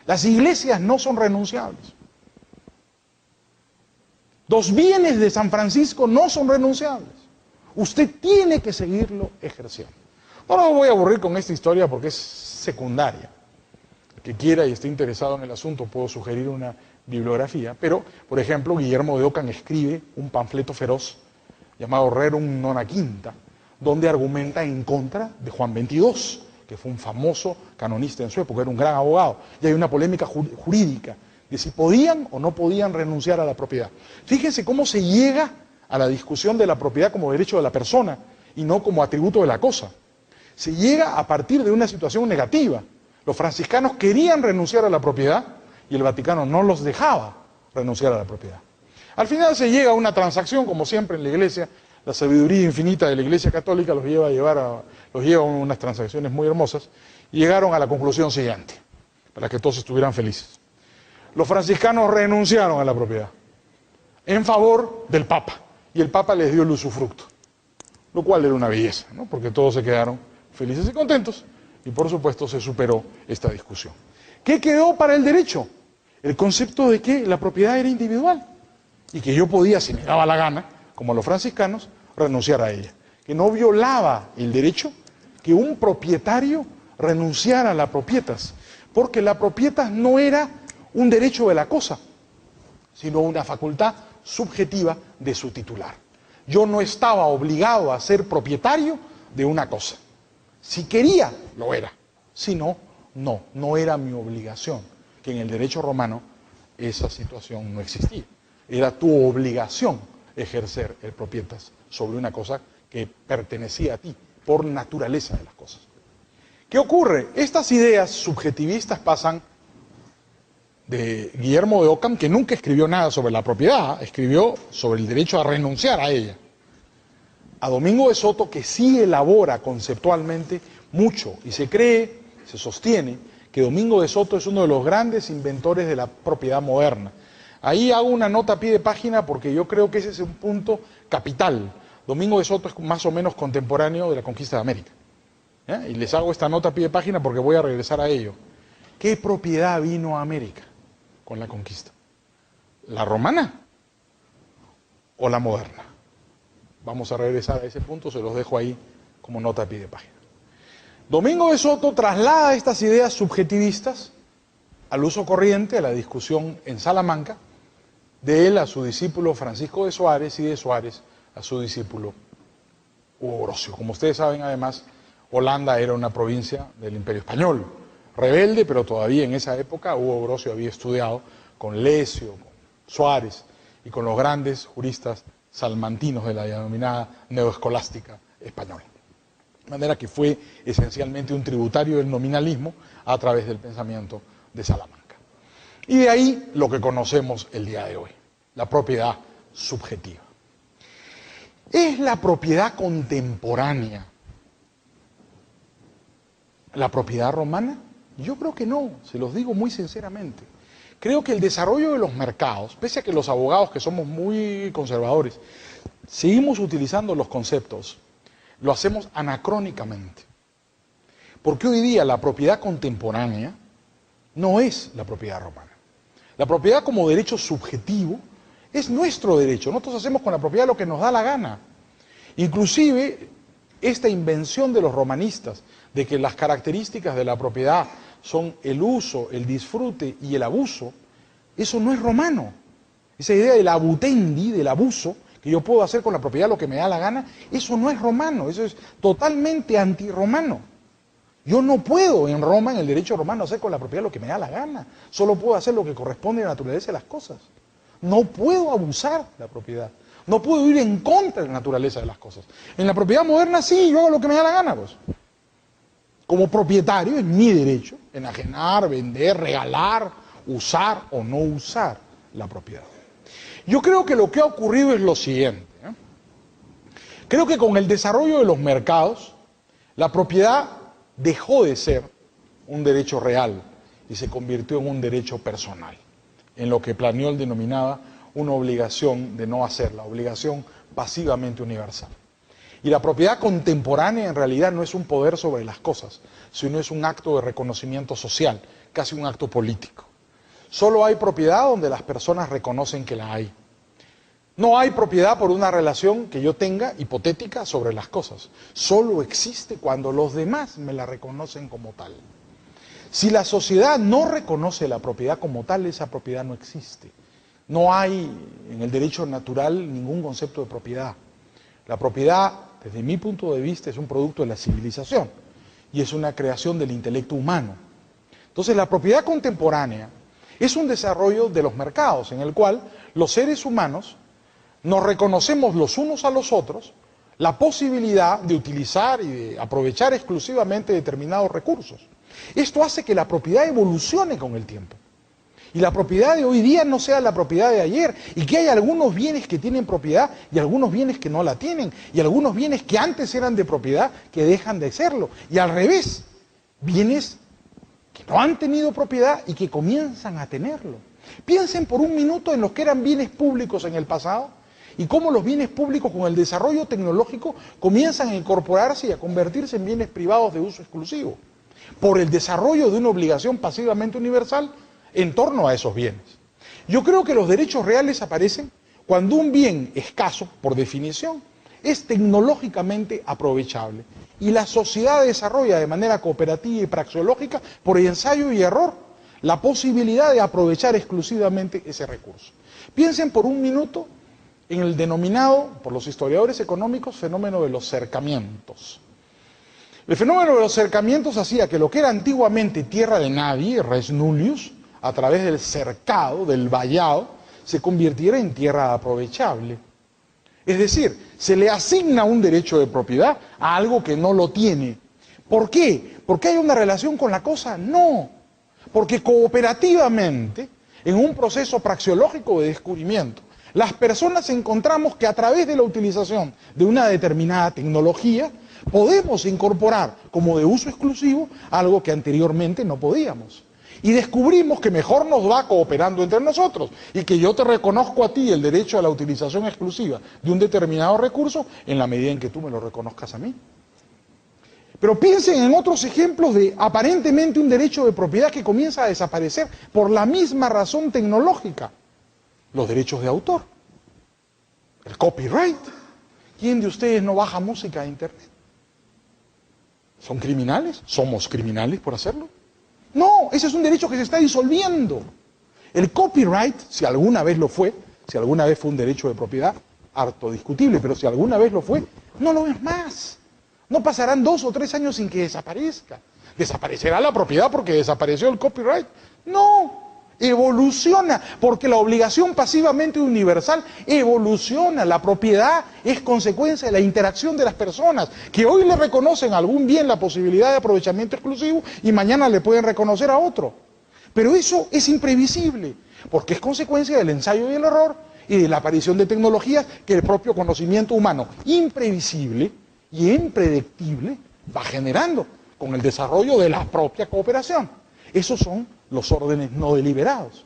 Las iglesias no son renunciables. Los bienes de San Francisco no son renunciables. Usted tiene que seguirlo ejerciendo. No lo voy a aburrir con esta historia porque es secundaria. El que quiera y esté interesado en el asunto puedo sugerir una bibliografía, pero, por ejemplo, Guillermo de Occam escribe un panfleto feroz llamado Rerum Nona Quinta, donde argumenta en contra de Juan XXII, que fue un famoso canonista en su época, era un gran abogado, y hay una polémica jurídica de si podían o no podían renunciar a la propiedad. Fíjense cómo se llega a la discusión de la propiedad como derecho de la persona y no como atributo de la cosa. Se llega a partir de una situación negativa. Los franciscanos querían renunciar a la propiedad y el Vaticano no los dejaba renunciar a la propiedad. Al final se llega a una transacción, como siempre en la Iglesia. La sabiduría infinita de la Iglesia Católica los lleva a unas transacciones muy hermosas, y llegaron a la conclusión siguiente, para que todos estuvieran felices. Los franciscanos renunciaron a la propiedad en favor del Papa, y el Papa les dio el usufructo, lo cual era una belleza, ¿no? Porque todos se quedaron felices y contentos, y por supuesto se superó esta discusión. ¿Qué quedó para el derecho? El concepto de que la propiedad era individual y que yo podía, si me daba la gana, como los franciscanos, renunciar a ella. Que no violaba el derecho que un propietario renunciara a la propietas, porque la propietas no era un derecho de la cosa, sino una facultad subjetiva de su titular. Yo no estaba obligado a ser propietario de una cosa. Si quería, lo era. Si no, no era mi obligación, que en el derecho romano esa situación no existía. Era tu obligación ejercer el propietas sobre una cosa que pertenecía a ti, por naturaleza de las cosas. ¿Qué ocurre? Estas ideas subjetivistas pasan de Guillermo de Ockham, que nunca escribió nada sobre la propiedad, escribió sobre el derecho a renunciar a ella, a Domingo de Soto, que sí elabora conceptualmente mucho, y se cree, se sostiene, que Domingo de Soto es uno de los grandes inventores de la propiedad moderna. Ahí hago una nota a pie de página porque yo creo que ese es un punto capital. Domingo de Soto es más o menos contemporáneo de la conquista de América. Y les hago esta nota a pie de página porque voy a regresar a ello. ¿Qué propiedad vino a América con la conquista? ¿La romana o la moderna? Vamos a regresar a ese punto, se los dejo ahí como nota a pie de página. Domingo de Soto traslada estas ideas subjetivistas al uso corriente, a la discusión en Salamanca, de él a su discípulo Francisco de Suárez y de Suárez a su discípulo Hugo Grocio. Como ustedes saben, además, Holanda era una provincia del Imperio Español, rebelde, pero todavía en esa época Hugo Grocio había estudiado con Lecio, con Suárez y con los grandes juristas salmantinos de la denominada neoescolástica española. De manera que fue esencialmente un tributario del nominalismo a través del pensamiento de Salamanca. Y de ahí lo que conocemos el día de hoy, la propiedad subjetiva. ¿Es la propiedad contemporánea la propiedad romana? Yo creo que no, se los digo muy sinceramente. Creo que el desarrollo de los mercados, pese a que los abogados que somos muy conservadores, seguimos utilizando los conceptos, lo hacemos anacrónicamente. Porque hoy día la propiedad contemporánea no es la propiedad romana. La propiedad como derecho subjetivo es nuestro derecho. Nosotros hacemos con la propiedad lo que nos da la gana. Inclusive, esta invención de los romanistas, de que las características de la propiedad son el uso, el disfrute y el abuso, eso no es romano. Esa idea del abutendi, del abuso, que yo puedo hacer con la propiedad lo que me da la gana, eso no es romano, eso es totalmente antirromano. Yo no puedo en Roma, en el derecho romano, hacer con la propiedad lo que me da la gana. Solo puedo hacer lo que corresponde a la naturaleza de las cosas. No puedo abusar de la propiedad. No puedo ir en contra de la naturaleza de las cosas. En la propiedad moderna sí, yo hago lo que me da la gana, pues. Como propietario es mi derecho enajenar, vender, regalar, usar o no usar la propiedad. Yo creo que lo que ha ocurrido es lo siguiente. Creo que con el desarrollo de los mercados, la propiedad dejó de ser un derecho real y se convirtió en un derecho personal, en lo que Planiol denominaba una obligación de no hacer, la obligación pasivamente universal. Y la propiedad contemporánea en realidad no es un poder sobre las cosas, sino es un acto de reconocimiento social, casi un acto político. Solo hay propiedad donde las personas reconocen que la hay. No hay propiedad por una relación que yo tenga hipotética sobre las cosas. Solo existe cuando los demás me la reconocen como tal. Si la sociedad no reconoce la propiedad como tal, esa propiedad no existe. No hay en el derecho natural ningún concepto de propiedad. La propiedad, desde mi punto de vista, es un producto de la civilización y es una creación del intelecto humano. Entonces, la propiedad contemporánea es un desarrollo de los mercados en el cual los seres humanos nos reconocemos los unos a los otros la posibilidad de utilizar y de aprovechar exclusivamente determinados recursos. Esto hace que la propiedad evolucione con el tiempo. Y la propiedad de hoy día no sea la propiedad de ayer, y que hay algunos bienes que tienen propiedad y algunos bienes que no la tienen, y algunos bienes que antes eran de propiedad que dejan de serlo, y al revés, bienes que no han tenido propiedad y que comienzan a tenerlo. Piensen por un minuto en los que eran bienes públicos en el pasado y cómo los bienes públicos con el desarrollo tecnológico comienzan a incorporarse y a convertirse en bienes privados de uso exclusivo. por el desarrollo de una obligación pasivamente universal en torno a esos bienes. Yo creo que los derechos reales aparecen cuando un bien escaso, por definición, es tecnológicamente aprovechable y la sociedad desarrolla de manera cooperativa y praxeológica, por ensayo y error, la posibilidad de aprovechar exclusivamente ese recurso. Piensen por un minuto en el denominado, por los historiadores económicos, fenómeno de los cercamientos. El fenómeno de los cercamientos hacía que lo que era antiguamente tierra de nadie, res nullius, a través del cercado, del vallado, se convirtiera en tierra aprovechable. Es decir, se le asigna un derecho de propiedad a algo que no lo tiene. ¿Por qué? ¿Porque hay una relación con la cosa? No. Porque cooperativamente, en un proceso praxeológico de descubrimiento, las personas encontramos que a través de la utilización de una determinada tecnología, podemos incorporar como de uso exclusivo algo que anteriormente no podíamos. Y descubrimos que mejor nos va cooperando entre nosotros y que yo te reconozco a ti el derecho a la utilización exclusiva de un determinado recurso en la medida en que tú me lo reconozcas a mí. Pero piensen en otros ejemplos de aparentemente un derecho de propiedad que comienza a desaparecer por la misma razón tecnológica. Los derechos de autor, el copyright. ¿Quién de ustedes no baja música a internet? ¿Son criminales? ¿Somos criminales por hacerlo? No, ese es un derecho que se está disolviendo. El copyright, si alguna vez lo fue, si alguna vez fue un derecho de propiedad, harto discutible, pero si alguna vez lo fue, no lo es más. No pasarán 2 o 3 años sin que desaparezca. ¿Desaparecerá la propiedad porque desapareció el copyright? No. Evoluciona, porque la obligación pasivamente universal evoluciona. La propiedad es consecuencia de la interacción de las personas, que hoy le reconocen a algún bien la posibilidad de aprovechamiento exclusivo y mañana le pueden reconocer a otro. Pero eso es imprevisible, porque es consecuencia del ensayo y el error y de la aparición de tecnologías que el propio conocimiento humano, imprevisible y impredictible, va generando con el desarrollo de la propia cooperación. Esos son los órdenes no deliberados.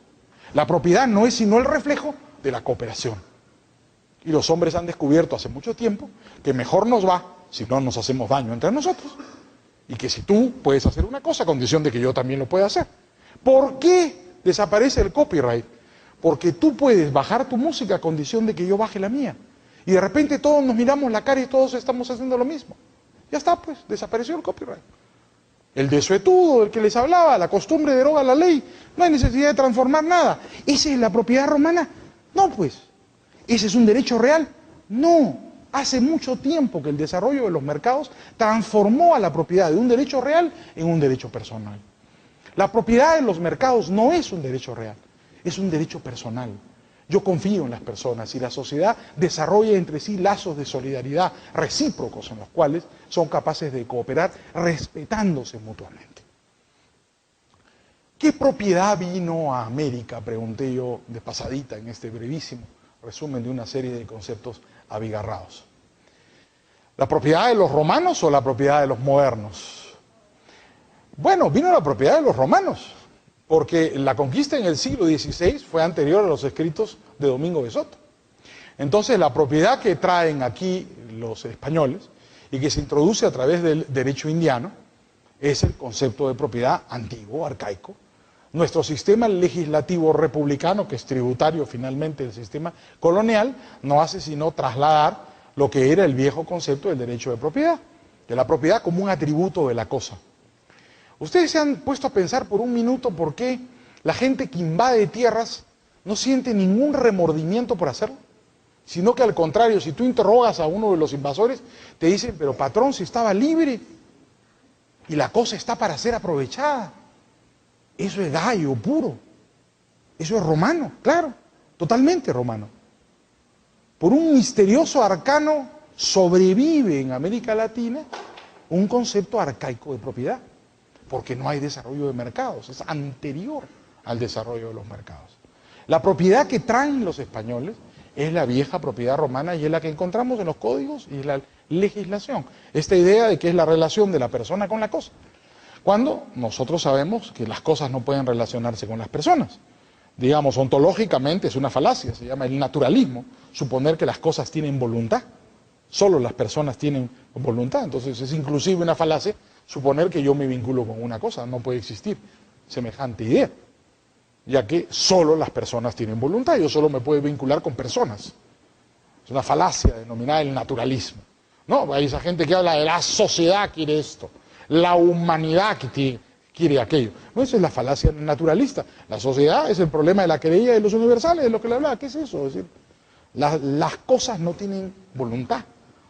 La propiedad no es sino el reflejo de la cooperación. Y los hombres han descubierto hace mucho tiempo que mejor nos va si no nos hacemos daño entre nosotros. Y que si tú puedes hacer una cosa, a condición de que yo también lo pueda hacer. ¿Por qué desaparece el copyright? Porque tú puedes bajar tu música a condición de que yo baje la mía. Y de repente todos nos miramos la cara y todos estamos haciendo lo mismo. Ya está, pues, desapareció el copyright. El desuetudo del que les hablaba, la costumbre deroga la ley, no hay necesidad de transformar nada. ¿Esa es la propiedad romana? No, pues. ¿Ese es un derecho real? No. Hace mucho tiempo que el desarrollo de los mercados transformó a la propiedad de un derecho real en un derecho personal. La propiedad en los mercados no es un derecho real, es un derecho personal. Yo confío en las personas y la sociedad desarrolla entre sí lazos de solidaridad recíprocos en los cuales son capaces de cooperar respetándose mutuamente. ¿Qué propiedad vino a América? Pregunté yo de pasadita en este brevísimo resumen de una serie de conceptos abigarrados. ¿La propiedad de los romanos o la propiedad de los modernos? Bueno, vino la propiedad de los romanos, porque la conquista en el siglo XVI fue anterior a los escritos de Domingo de Soto. Entonces la propiedad que traen aquí los españoles y que se introduce a través del derecho indiano es el concepto de propiedad antiguo, arcaico. Nuestro sistema legislativo republicano, que es tributario finalmente del sistema colonial, no hace sino trasladar lo que era el viejo concepto del derecho de propiedad, de la propiedad como un atributo de la cosa. Ustedes se han puesto a pensar por un minuto por qué la gente que invade tierras no siente ningún remordimiento por hacerlo, sino que al contrario, si tú interrogas a uno de los invasores, te dicen, pero patrón, si estaba libre y la cosa está para ser aprovechada. Eso es gallo puro, eso es romano, claro, totalmente romano. Por un misterioso arcano sobrevive en América Latina un concepto arcaico de propiedad, porque no hay desarrollo de mercados, es anterior al desarrollo de los mercados. La propiedad que traen los españoles es la vieja propiedad romana y es la que encontramos en los códigos y en la legislación. Esta idea de que es la relación de la persona con la cosa, cuando nosotros sabemos que las cosas no pueden relacionarse con las personas. Digamos, ontológicamente es una falacia, se llama el naturalismo, suponer que las cosas tienen voluntad. Solo las personas tienen voluntad, entonces es inclusive una falacia suponer que yo me vinculo con una cosa. No puede existir semejante idea, ya que solo las personas tienen voluntad. Yo solo me puedo vincular con personas. Es una falacia denominada el naturalismo. No, hay esa gente que habla de la sociedad quiere esto, la humanidad que quiere aquello. No, esa es la falacia naturalista. La sociedad es el problema de la querella de los universales, de lo que le hablaba. ¿Qué es eso? Es decir, las cosas no tienen voluntad,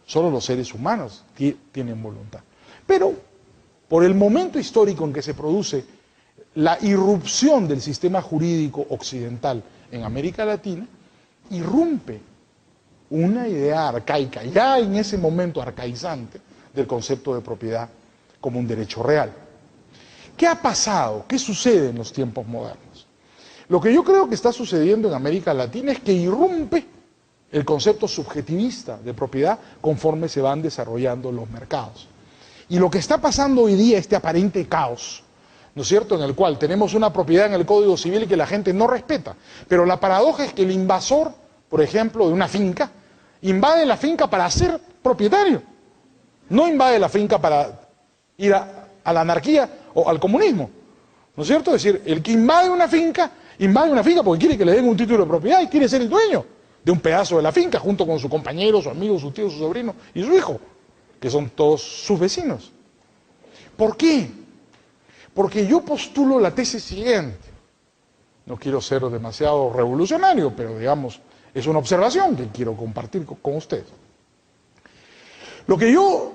solo los seres humanos tienen voluntad. Pero, por el momento histórico en que se produce la irrupción del sistema jurídico occidental en América Latina, irrumpe una idea arcaica, ya en ese momento arcaizante, del concepto de propiedad como un derecho real. ¿Qué ha pasado? ¿Qué sucede en los tiempos modernos? Lo que yo creo que está sucediendo en América Latina es que irrumpe el concepto subjetivista de propiedad conforme se van desarrollando los mercados. Y lo que está pasando hoy día, este aparente caos, ¿no es cierto?, en el cual tenemos una propiedad en el Código Civil que la gente no respeta, pero la paradoja es que el invasor, por ejemplo, de una finca, invade la finca para ser propietario, no invade la finca para ir a la anarquía o al comunismo, ¿no es cierto? Es decir, el que invade una finca porque quiere que le den un título de propiedad y quiere ser el dueño de un pedazo de la finca junto con su compañero, su amigo, su tío, su sobrino y su hijo, que son todos sus vecinos. ¿Por qué? Porque yo postulo la tesis siguiente. No quiero ser demasiado revolucionario, pero digamos, es una observación que quiero compartir con ustedes. Lo que yo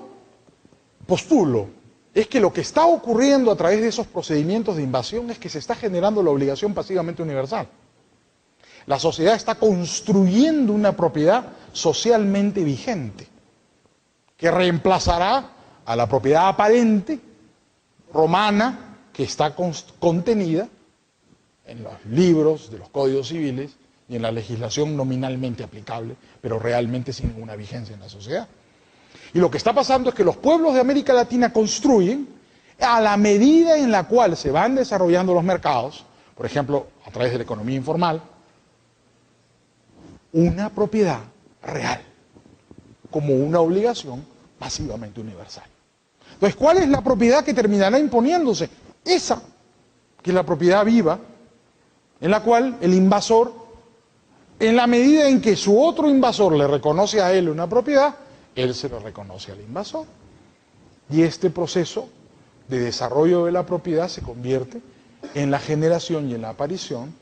postulo es que lo que está ocurriendo a través de esos procedimientos de invasión es que se está generando la obligación pasivamente universal. La sociedad está construyendo una propiedad socialmente vigente, que reemplazará a la propiedad aparente romana que está contenida en los libros de los códigos civiles y en la legislación nominalmente aplicable, pero realmente sin ninguna vigencia en la sociedad. Y lo que está pasando es que los pueblos de América Latina construyen, a la medida en la cual se van desarrollando los mercados, por ejemplo, a través de la economía informal, una propiedad real, como una obligación pasivamente universal. Entonces, ¿cuál es la propiedad que terminará imponiéndose? Esa, que es la propiedad viva, en la cual el invasor, en la medida en que su otro invasor le reconoce a él una propiedad, él se lo reconoce al invasor. Y este proceso de desarrollo de la propiedad se convierte en la generación y en la aparición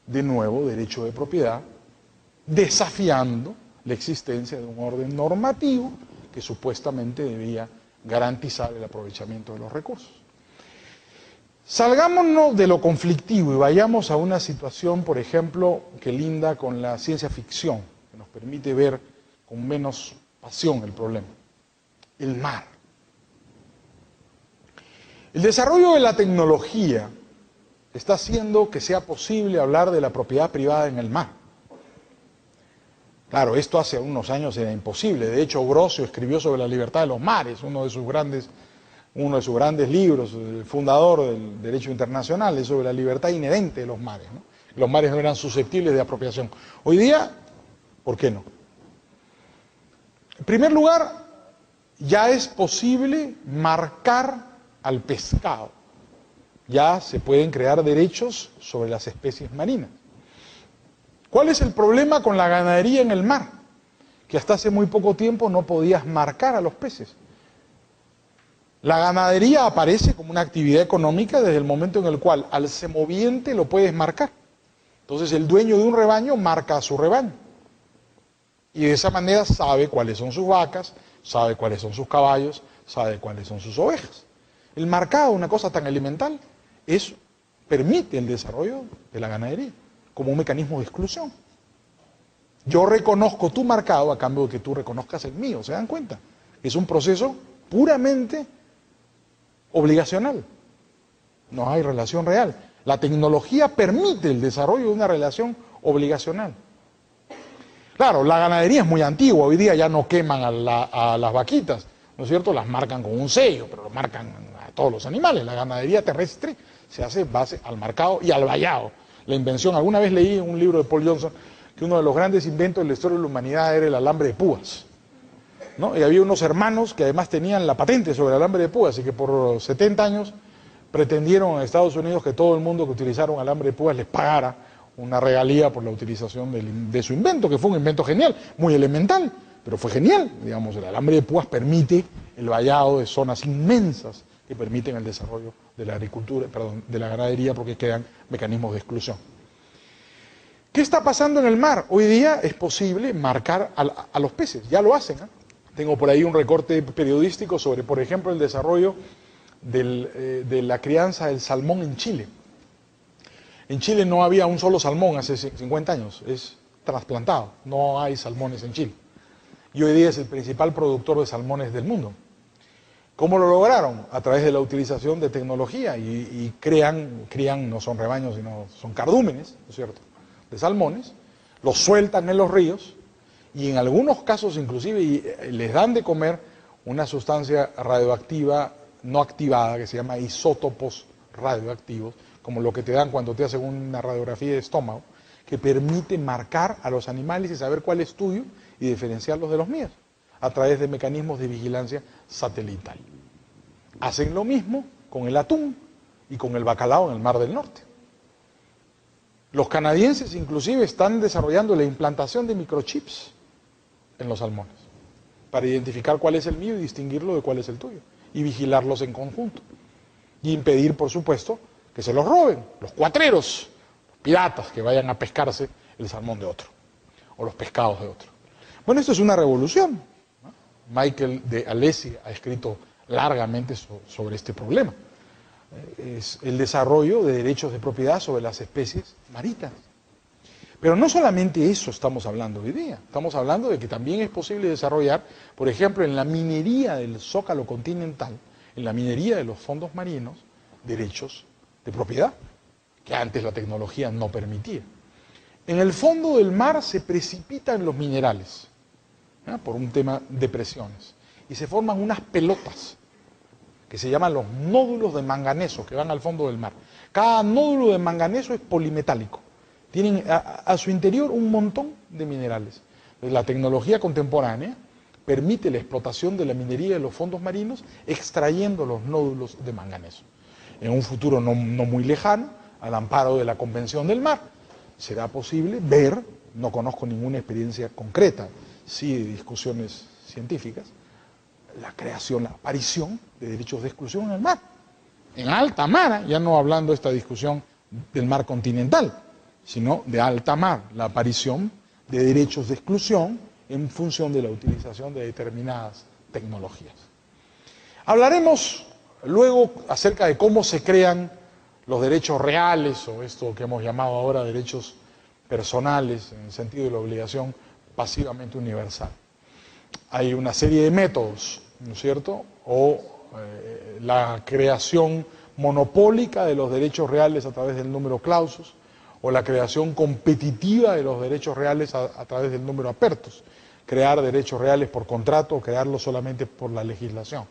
de nuevo derecho de propiedad, desafiando la existencia de un orden normativo que supuestamente debía garantizar el aprovechamiento de los recursos. Salgámonos de lo conflictivo y vayamos a una situación, por ejemplo, que linda con la ciencia ficción, que nos permite ver con menos pasión el problema. El mar. El desarrollo de la tecnología está haciendo que sea posible hablar de la propiedad privada en el mar. Claro, esto hace unos años era imposible. De hecho, Grocio escribió sobre la libertad de los mares, uno de sus grandes libros, el fundador del derecho internacional, es sobre la libertad inherente de los mares, ¿no? Los mares no eran susceptibles de apropiación. Hoy día, ¿por qué no? En primer lugar, ya es posible marcar al pescado. Ya se pueden crear derechos sobre las especies marinas. ¿Cuál es el problema con la ganadería en el mar? Que hasta hace muy poco tiempo no podías marcar a los peces. La ganadería aparece como una actividad económica desde el momento en el cual al semoviente lo puedes marcar. Entonces el dueño de un rebaño marca a su rebaño. Y de esa manera sabe cuáles son sus vacas, sabe cuáles son sus caballos, sabe cuáles son sus ovejas. El marcado, una cosa tan elemental, eso permite el desarrollo de la ganadería como un mecanismo de exclusión. Yo reconozco tu marcado a cambio de que tú reconozcas el mío, ¿se dan cuenta? Es un proceso puramente obligacional. No hay relación real. La tecnología permite el desarrollo de una relación obligacional. Claro, la ganadería es muy antigua, hoy día ya no queman a las vaquitas, ¿no es cierto? Las marcan con un sello, pero lo marcan a todos los animales. La ganadería terrestre se hace base al marcado y al vallado. La invención, alguna vez leí en un libro de Paul Johnson que uno de los grandes inventos de la historia de la humanidad era el alambre de púas. ¿no? Y había unos hermanos que además tenían la patente sobre el alambre de púas, así que por 70 años pretendieron en Estados Unidos que todo el mundo que utilizaron alambre de púas les pagara una regalía por la utilización de su invento, que fue un invento genial, muy elemental, pero fue genial. Digamos, el alambre de púas permite el vallado de zonas inmensas que permiten el desarrollo de la agricultura, perdón, de la ganadería, porque quedan mecanismos de exclusión. ¿Qué está pasando en el mar? Hoy día es posible marcar a los peces, ya lo hacen, ¿eh? Tengo por ahí un recorte periodístico sobre, por ejemplo, el desarrollo de la crianza del salmón en Chile. En Chile no había un solo salmón hace 50 años, es trasplantado, no hay salmones en Chile. Y hoy día es el principal productor de salmones del mundo. ¿Cómo lo lograron? A través de la utilización de tecnología y crían, no son rebaños, sino son cardúmenes, ¿no es cierto?, de salmones, los sueltan en los ríos y en algunos casos inclusive les dan de comer una sustancia radioactiva no activada que se llama isótopos radioactivos, como lo que te dan cuando te hacen una radiografía de estómago, que permite marcar a los animales y saber cuál es tuyo y diferenciarlos de los míos, a través de mecanismos de vigilancia satelital. Hacen lo mismo con el atún y con el bacalao en el Mar del Norte. Los canadienses inclusive están desarrollando la implantación de microchips en los salmones, para identificar cuál es el mío y distinguirlo de cuál es el tuyo, y vigilarlos en conjunto. Y impedir, por supuesto, que se los roben, los cuatreros, los piratas que vayan a pescarse el salmón de otro, o los pescados de otro. Bueno, esto es una revolución, ¿no? Michael de Alessi ha escrito largamente sobre este problema. Es el desarrollo de derechos de propiedad sobre las especies marítimas. Pero no solamente eso estamos hablando hoy día, estamos hablando de que también es posible desarrollar, por ejemplo, en la minería del zócalo continental, en la minería de los fondos marinos, derechos de propiedad, que antes la tecnología no permitía. En el fondo del mar se precipitan los minerales, ¿no?, por un tema de presiones, y se forman unas pelotas, que se llaman los nódulos de manganeso, que van al fondo del mar. Cada nódulo de manganeso es polimetálico. Tienen a su interior un montón de minerales. Entonces, la tecnología contemporánea permite la explotación de la minería de los fondos marinos extrayendo los nódulos de manganeso. En un futuro no muy lejano, al amparo de la Convención del Mar, será posible ver, no conozco ninguna experiencia concreta, sí de discusiones científicas, la creación, la aparición de derechos de exclusión en el mar. En alta mar, ya no hablando de esta discusión del mar continental, sino de alta mar, la aparición de derechos de exclusión en función de la utilización de determinadas tecnologías. Hablaremos luego acerca de cómo se crean los derechos reales, o esto que hemos llamado ahora derechos personales, en el sentido de la obligación pasivamente universal. Hay una serie de métodos, ¿no es cierto?, o la creación monopólica de los derechos reales a través del número clausus, o la creación competitiva de los derechos reales a través del número apertus, crear derechos reales por contrato o crearlos solamente por la legislación.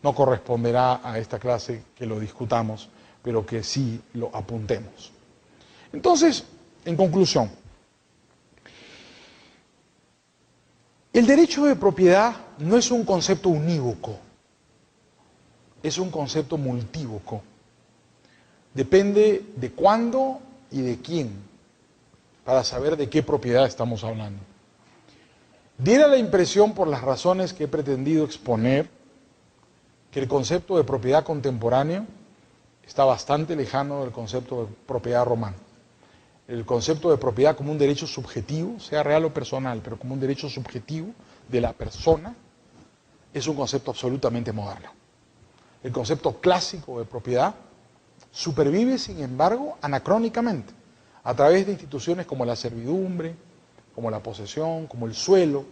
No corresponderá a esta clase que lo discutamos, pero que sí lo apuntemos. Entonces, en conclusión, el derecho de propiedad no es un concepto unívoco, es un concepto multívoco. Depende de cuándo y de quién, para saber de qué propiedad estamos hablando. Diera la impresión, por las razones que he pretendido exponer, que el concepto de propiedad contemporáneo está bastante lejano del concepto de propiedad romano. El concepto de propiedad como un derecho subjetivo, sea real o personal, pero como un derecho subjetivo de la persona, es un concepto absolutamente moderno. El concepto clásico de propiedad supervive, sin embargo, anacrónicamente, a través de instituciones como la servidumbre, como la posesión, como el suelo,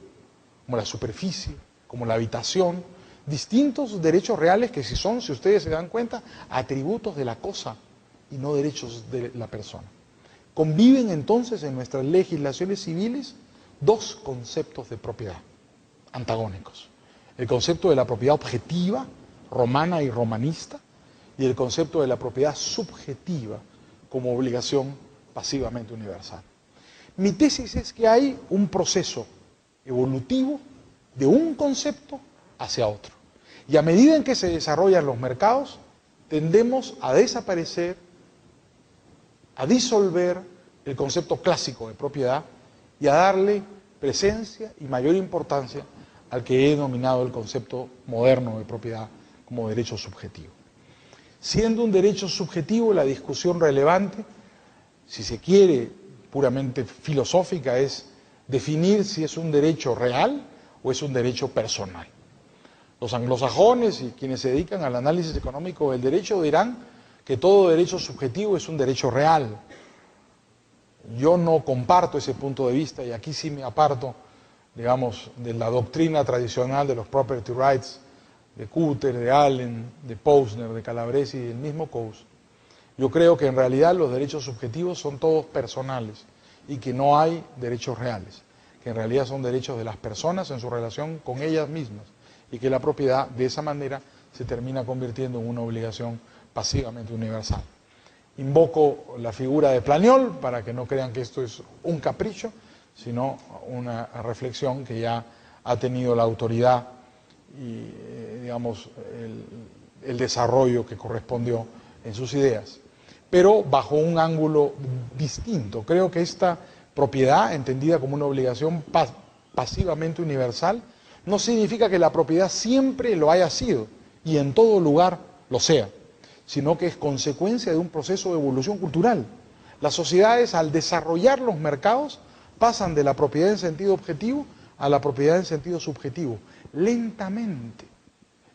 como la superficie, como la habitación, distintos derechos reales que si ustedes se dan cuenta, atributos de la cosa y no derechos de la persona. Conviven entonces en nuestras legislaciones civiles dos conceptos de propiedad antagónicos. El concepto de la propiedad objetiva, romana y romanista, y el concepto de la propiedad subjetiva como obligación pasivamente universal. Mi tesis es que hay un proceso evolutivo de un concepto hacia otro. Y a medida en que se desarrollan los mercados, tendemos a desaparecer, a disolver el concepto clásico de propiedad y a darle presencia y mayor importancia al que he denominado el concepto moderno de propiedad como derecho subjetivo. Siendo un derecho subjetivo, la discusión relevante, si se quiere puramente filosófica, es definir si es un derecho real o es un derecho personal. Los anglosajones y quienes se dedican al análisis económico del derecho dirán que todo derecho subjetivo es un derecho real. Yo no comparto ese punto de vista y aquí sí me aparto, digamos, de la doctrina tradicional de los property rights de Cutter, de Allen, de Posner, de Calabresi y del mismo Coase. Yo creo que en realidad los derechos subjetivos son todos personales y que no hay derechos reales, que en realidad son derechos de las personas en su relación con ellas mismas y que la propiedad de esa manera se termina convirtiendo en una obligación pasivamente universal. Invoco la figura de Planiol para que no crean que esto es un capricho, sino una reflexión que ya ha tenido la autoridad y, digamos, el desarrollo que correspondió en sus ideas, pero bajo un ángulo distinto. Creo que esta propiedad, entendida como una obligación pasivamente universal, no significa que la propiedad siempre lo haya sido y en todo lugar lo sea, sino que es consecuencia de un proceso de evolución cultural. Las sociedades, al desarrollar los mercados, pasan de la propiedad en sentido objetivo a la propiedad en sentido subjetivo, lentamente,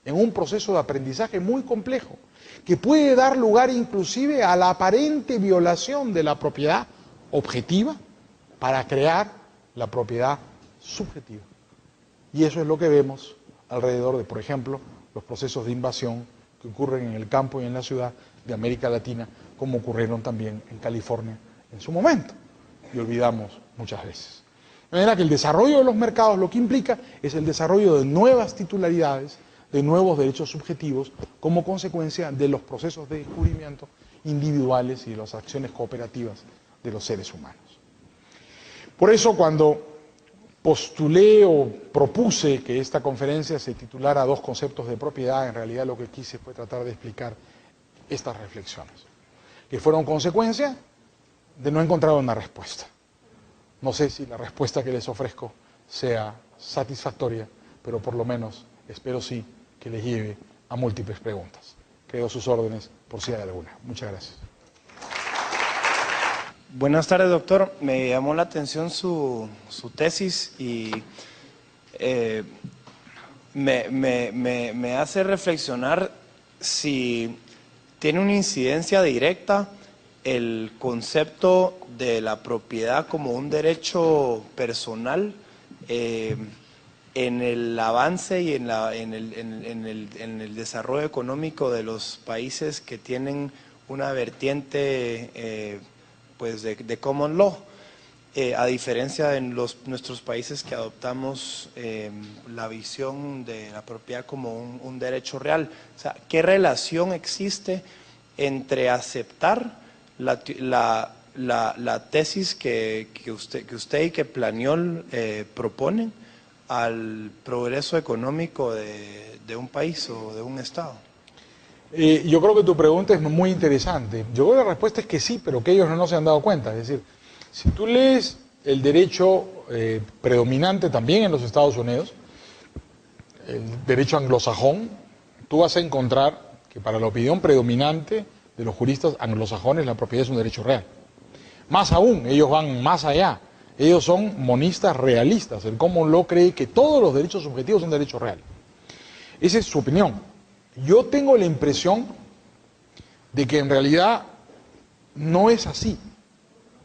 en un proceso de aprendizaje muy complejo, que puede dar lugar inclusive a la aparente violación de la propiedad objetiva para crear la propiedad subjetiva. Y eso es lo que vemos alrededor de, por ejemplo, los procesos de invasión que ocurren en el campo y en la ciudad de América Latina, como ocurrieron también en California en su momento, y olvidamos muchas veces. De manera que el desarrollo de los mercados lo que implica es el desarrollo de nuevas titularidades, de nuevos derechos subjetivos, como consecuencia de los procesos de descubrimiento individuales y de las acciones cooperativas de los seres humanos. Por eso, cuando postulé o propuse que esta conferencia se titulara Dos conceptos de propiedad, en realidad lo que quise fue tratar de explicar estas reflexiones, que fueron consecuencia de no encontrar una respuesta. No sé si la respuesta que les ofrezco sea satisfactoria, pero por lo menos espero sí que les lleve a múltiples preguntas. Quedo a sus órdenes por si hay alguna. Muchas gracias.
Buenas tardes, doctor. Me llamó la atención su tesis y me hace reflexionar si tiene una incidencia directa el concepto de la propiedad como un derecho personal en el avance y en el desarrollo económico de los países que tienen una vertiente pues de common law, a diferencia de nuestros países que adoptamos la visión de la propiedad como un derecho real. O sea, ¿qué relación existe entre aceptar la tesis que usted y que Planiol proponen al progreso económico de un país o de un estado?
Yo creo que tu pregunta es muy interesante. Yo creo que la respuesta es que sí, pero que ellos no se han dado cuenta. Es decir, si tú lees el derecho predominante también en los Estados Unidos, el derecho anglosajón, tú vas a encontrar que para la opinión predominante de los juristas anglosajones la propiedad es un derecho real. Más aún, ellos van más allá. Ellos son monistas realistas. El common law cree que todos los derechos subjetivos son derechos reales. Esa es su opinión. Yo tengo la impresión de que en realidad no es así.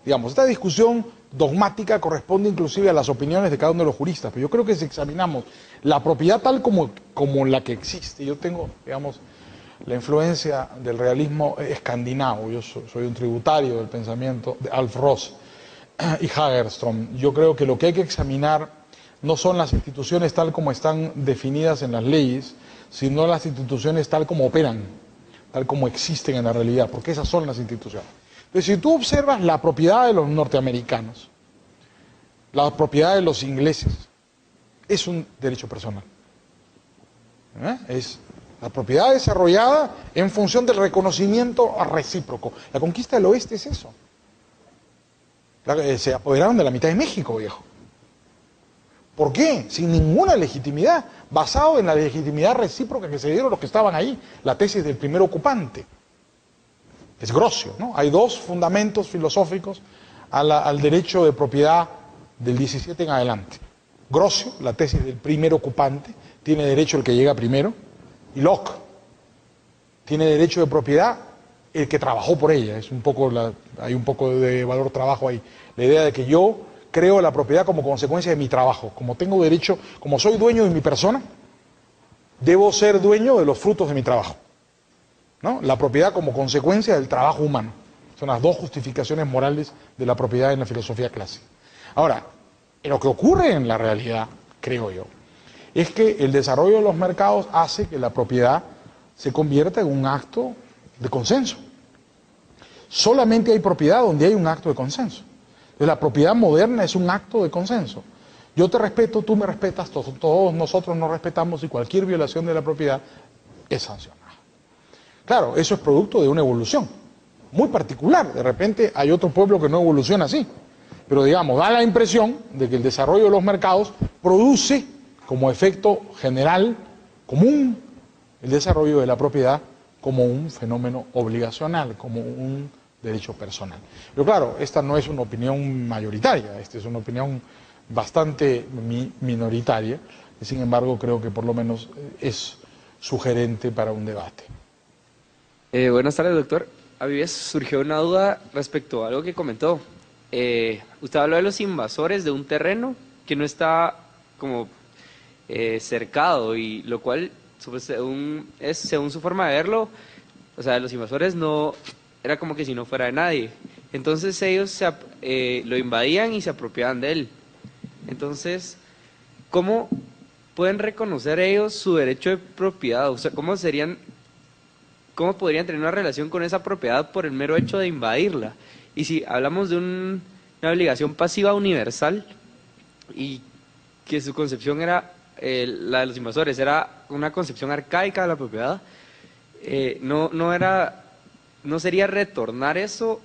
Digamos, esta discusión dogmática corresponde inclusive a las opiniones de cada uno de los juristas, pero yo creo que si examinamos la propiedad tal como la que existe, yo tengo, digamos, la influencia del realismo escandinavo, yo soy un tributario del pensamiento de Alf Ross y Hagerström. Yo creo que lo que hay que examinar no son las instituciones tal como están definidas en las leyes, sino las instituciones tal como operan, tal como existen en la realidad, porque esas son las instituciones. Entonces, si tú observas la propiedad de los norteamericanos, la propiedad de los ingleses, es un derecho personal. Es la propiedad desarrollada en función del reconocimiento recíproco. La conquista del oeste es eso. Se apoderaron de la mitad de México, viejo. ¿Por qué? Sin ninguna legitimidad, basado en la legitimidad recíproca que se dieron los que estaban ahí, la tesis del primer ocupante. Es Grocio, ¿no? Hay dos fundamentos filosóficos al derecho de propiedad del 17 en adelante. Grocio, la tesis del primer ocupante, tiene derecho el que llega primero, y Locke, tiene derecho de propiedad el que trabajó por ella. Hay un poco de valor trabajo ahí. La idea de que yo creo la propiedad como consecuencia de mi trabajo. Como tengo derecho, como soy dueño de mi persona, debo ser dueño de los frutos de mi trabajo, ¿no? La propiedad como consecuencia del trabajo humano. Son las dos justificaciones morales de la propiedad en la filosofía clásica. Ahora, lo que ocurre en la realidad, creo yo, es que el desarrollo de los mercados hace que la propiedad se convierta en un acto de consenso. Solamente hay propiedad donde hay un acto de consenso. Entonces, la propiedad moderna es un acto de consenso. Yo te respeto, tú me respetas, todos nosotros nos respetamos y cualquier violación de la propiedad es sancionada. Claro, eso es producto de una evolución muy particular. De repente hay otro pueblo que no evoluciona así. Pero digamos, da la impresión de que el desarrollo de los mercados produce como efecto general, común, el desarrollo de la propiedad como un fenómeno obligacional, como un derecho personal. Pero claro, esta no es una opinión mayoritaria, esta es una opinión bastante minoritaria, y sin embargo creo que por lo menos es sugerente para un debate.
Buenas tardes, doctor. A mí me surgió una duda respecto a algo que comentó. Usted habló de los invasores de un terreno que no está como cercado, y lo cual, según su forma de verlo, o sea, los invasores no, era como que si no fuera de nadie. Entonces ellos lo invadían y se apropiaban de él. Entonces, ¿cómo pueden reconocer ellos su derecho de propiedad? O sea, ¿cómo podrían tener una relación con esa propiedad por el mero hecho de invadirla? Y si hablamos de una obligación pasiva universal, y que su concepción era, la de los invasores, era una concepción arcaica de la propiedad, no sería retornar eso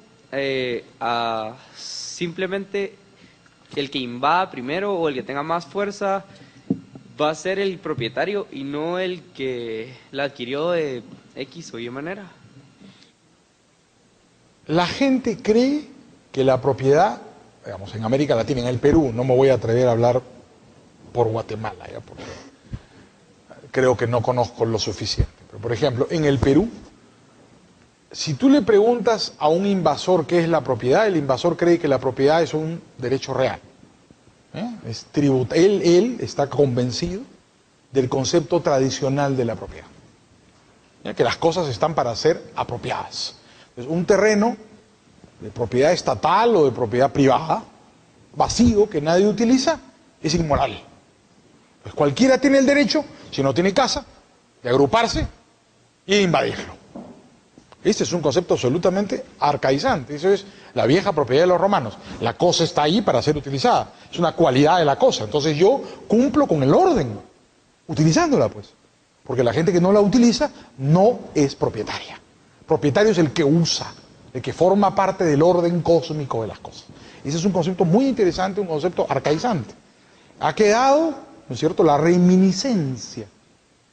a simplemente el que invada primero o el que tenga más fuerza va a ser el propietario y no el que la adquirió de X o Y manera.
La gente cree que la propiedad, digamos, en América Latina, en el Perú, no me voy a atrever a hablar por Guatemala, ¿ya? Porque creo que no conozco lo suficiente. Pero, por ejemplo, en el Perú, si tú le preguntas a un invasor qué es la propiedad, el invasor cree que la propiedad es un derecho real. Es tributo. Él está convencido del concepto tradicional de la propiedad. Que las cosas están para ser apropiadas. Entonces, un terreno de propiedad estatal o de propiedad privada, vacío, que nadie utiliza, es inmoral. Pues cualquiera tiene el derecho, si no tiene casa, de agruparse y de invadirlo. Este es un concepto absolutamente arcaizante. Eso es la vieja propiedad de los romanos. La cosa está ahí para ser utilizada. Es una cualidad de la cosa. Entonces yo cumplo con el orden, utilizándola, pues. Porque la gente que no la utiliza no es propietaria. Propietario es el que usa, el que forma parte del orden cósmico de las cosas. Ese es un concepto muy interesante, un concepto arcaizante. Ha quedado, ¿no es cierto?, la reminiscencia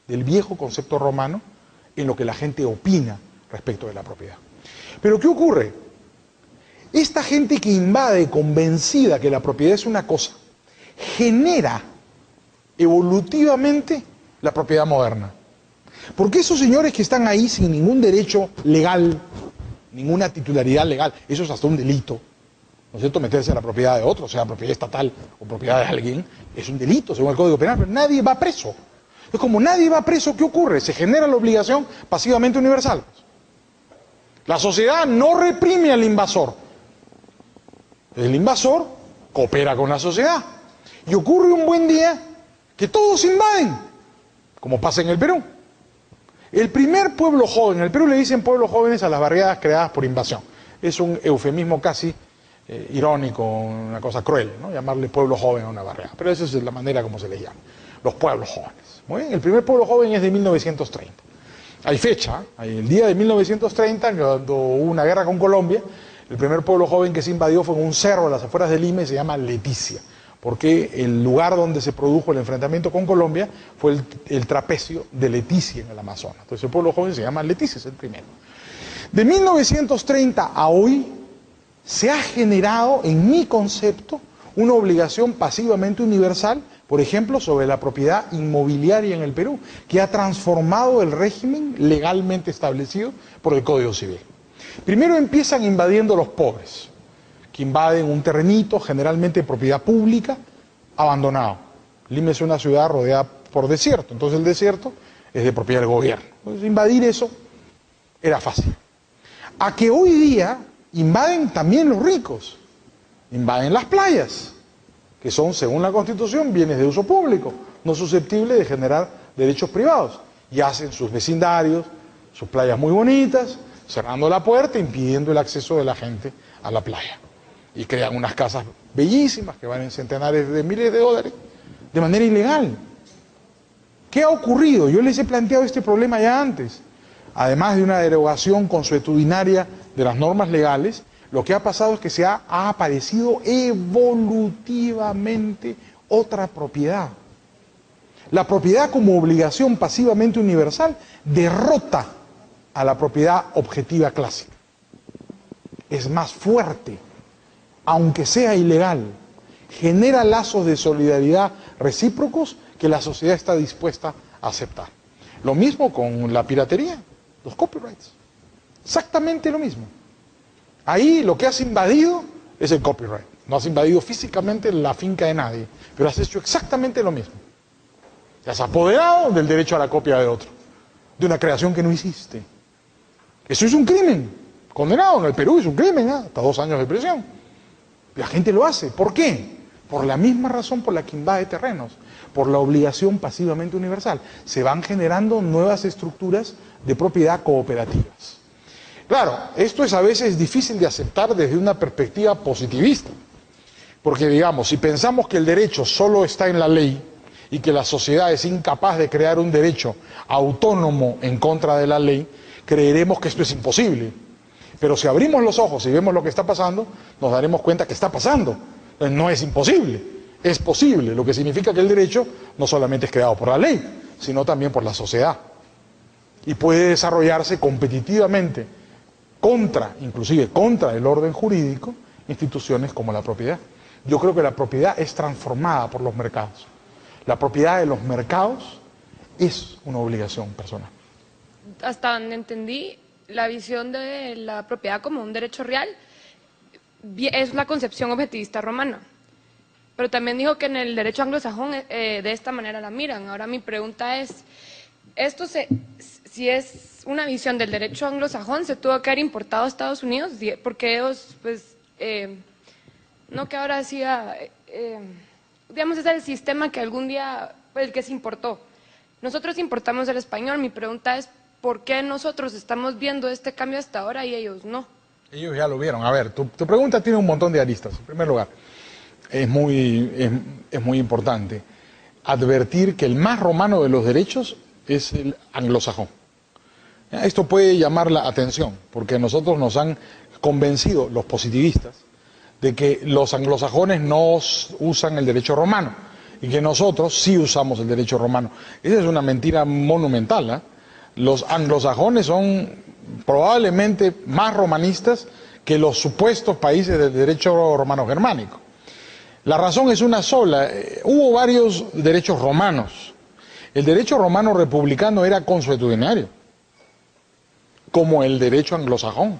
del viejo concepto romano en lo que la gente opina respecto de la propiedad. Pero ¿qué ocurre? Esta gente que invade convencida que la propiedad es una cosa, genera evolutivamente la propiedad moderna. Porque esos señores que están ahí sin ningún derecho legal, ninguna titularidad legal, eso es hasta un delito, ¿no es cierto? Meterse en la propiedad de otro, sea propiedad estatal o propiedad de alguien, es un delito según el Código Penal, pero nadie va preso. Entonces, como nadie va preso, ¿qué ocurre? Se genera la obligación pasivamente universal. La sociedad no reprime al invasor. El invasor coopera con la sociedad. Y ocurre un buen día que todos invaden, como pasa en el Perú. El primer pueblo joven, en el Perú le dicen pueblos jóvenes a las barriadas creadas por invasión. Es un eufemismo casi irónico, una cosa cruel, ¿no? Llamarle pueblo joven a una barriada. Pero esa es la manera como se les llama, los pueblos jóvenes. Muy bien, el primer pueblo joven es de 1930. Hay fecha, el día de 1930, cuando hubo una guerra con Colombia, el primer pueblo joven que se invadió fue en un cerro a las afueras de Lima y se llama Leticia, porque el lugar donde se produjo el enfrentamiento con Colombia fue el trapecio de Leticia en el Amazonas. Entonces el pueblo joven se llama Leticia, es el primero. De 1930 a hoy se ha generado, en mi concepto, una obligación pasivamente universal, por ejemplo, sobre la propiedad inmobiliaria en el Perú, que ha transformado el régimen legalmente establecido por el Código Civil. Primero empiezan invadiendo los pobres, que invaden un terrenito, generalmente de propiedad pública, abandonado. Lima es una ciudad rodeada por desierto, entonces el desierto es de propiedad del gobierno. Entonces invadir eso era fácil. A que hoy día invaden también los ricos, invaden las playas, que son, según la Constitución, bienes de uso público, no susceptibles de generar derechos privados, y hacen sus vecindarios, sus playas muy bonitas, cerrando la puerta, impidiendo el acceso de la gente a la playa. Y crean unas casas bellísimas que valen centenares de miles de dólares de manera ilegal. ¿Qué ha ocurrido? Yo les he planteado este problema ya antes. Además de una derogación consuetudinaria de las normas legales, lo que ha pasado es que ha aparecido evolutivamente otra propiedad. La propiedad como obligación pasivamente universal derrota a la propiedad objetiva clásica. Es más fuerte, aunque sea ilegal, genera lazos de solidaridad recíprocos que la sociedad está dispuesta a aceptar. Lo mismo con la piratería, los copyrights. Exactamente lo mismo. Ahí lo que has invadido es el copyright. No has invadido físicamente la finca de nadie, pero has hecho exactamente lo mismo. Te has apoderado del derecho a la copia de otro, de una creación que no hiciste. Eso es un crimen, condenado en el Perú, es un crimen, hasta 2 años de prisión. La gente lo hace. ¿Por qué? Por la misma razón por la que invade terrenos, por la obligación pasivamente universal. Se van generando nuevas estructuras de propiedad cooperativas. Claro, esto es a veces difícil de aceptar desde una perspectiva positivista, porque digamos, si pensamos que el derecho solo está en la ley y que la sociedad es incapaz de crear un derecho autónomo en contra de la ley, creeremos que esto es imposible. Pero si abrimos los ojos y vemos lo que está pasando, nos daremos cuenta que está pasando. Entonces, no es imposible, es posible, lo que significa que el derecho no solamente es creado por la ley, sino también por la sociedad. Y puede desarrollarse competitivamente inclusive contra el orden jurídico, instituciones como la propiedad. Yo creo que la propiedad es transformada por los mercados. La propiedad de los mercados es una obligación personal.
Hasta donde entendí, la visión de la propiedad como un derecho real es la concepción objetivista romana. Pero también dijo que en el derecho anglosajón de esta manera la miran. Ahora mi pregunta es, si es una visión del derecho anglosajón, ¿se tuvo que haber importado a Estados Unidos? Porque ellos, pues, no que ahora hacía, digamos, es el sistema que algún día, el que se importó. Nosotros importamos el español. Mi pregunta es, ¿por qué nosotros estamos viendo este cambio hasta ahora y ellos no?
Ellos ya lo vieron. A ver, tu pregunta tiene un montón de aristas. En primer lugar, es muy importante advertir que el más romano de los derechos es el anglosajón. Esto puede llamar la atención, porque nosotros nos han convencido, los positivistas, de que los anglosajones no usan el derecho romano y que nosotros sí usamos el derecho romano. Esa es una mentira monumental, ¿eh? Los anglosajones son probablemente más romanistas que los supuestos países del derecho romano-germánico. La razón es una sola. Hubo varios derechos romanos. El derecho romano republicano era consuetudinario, como el derecho anglosajón.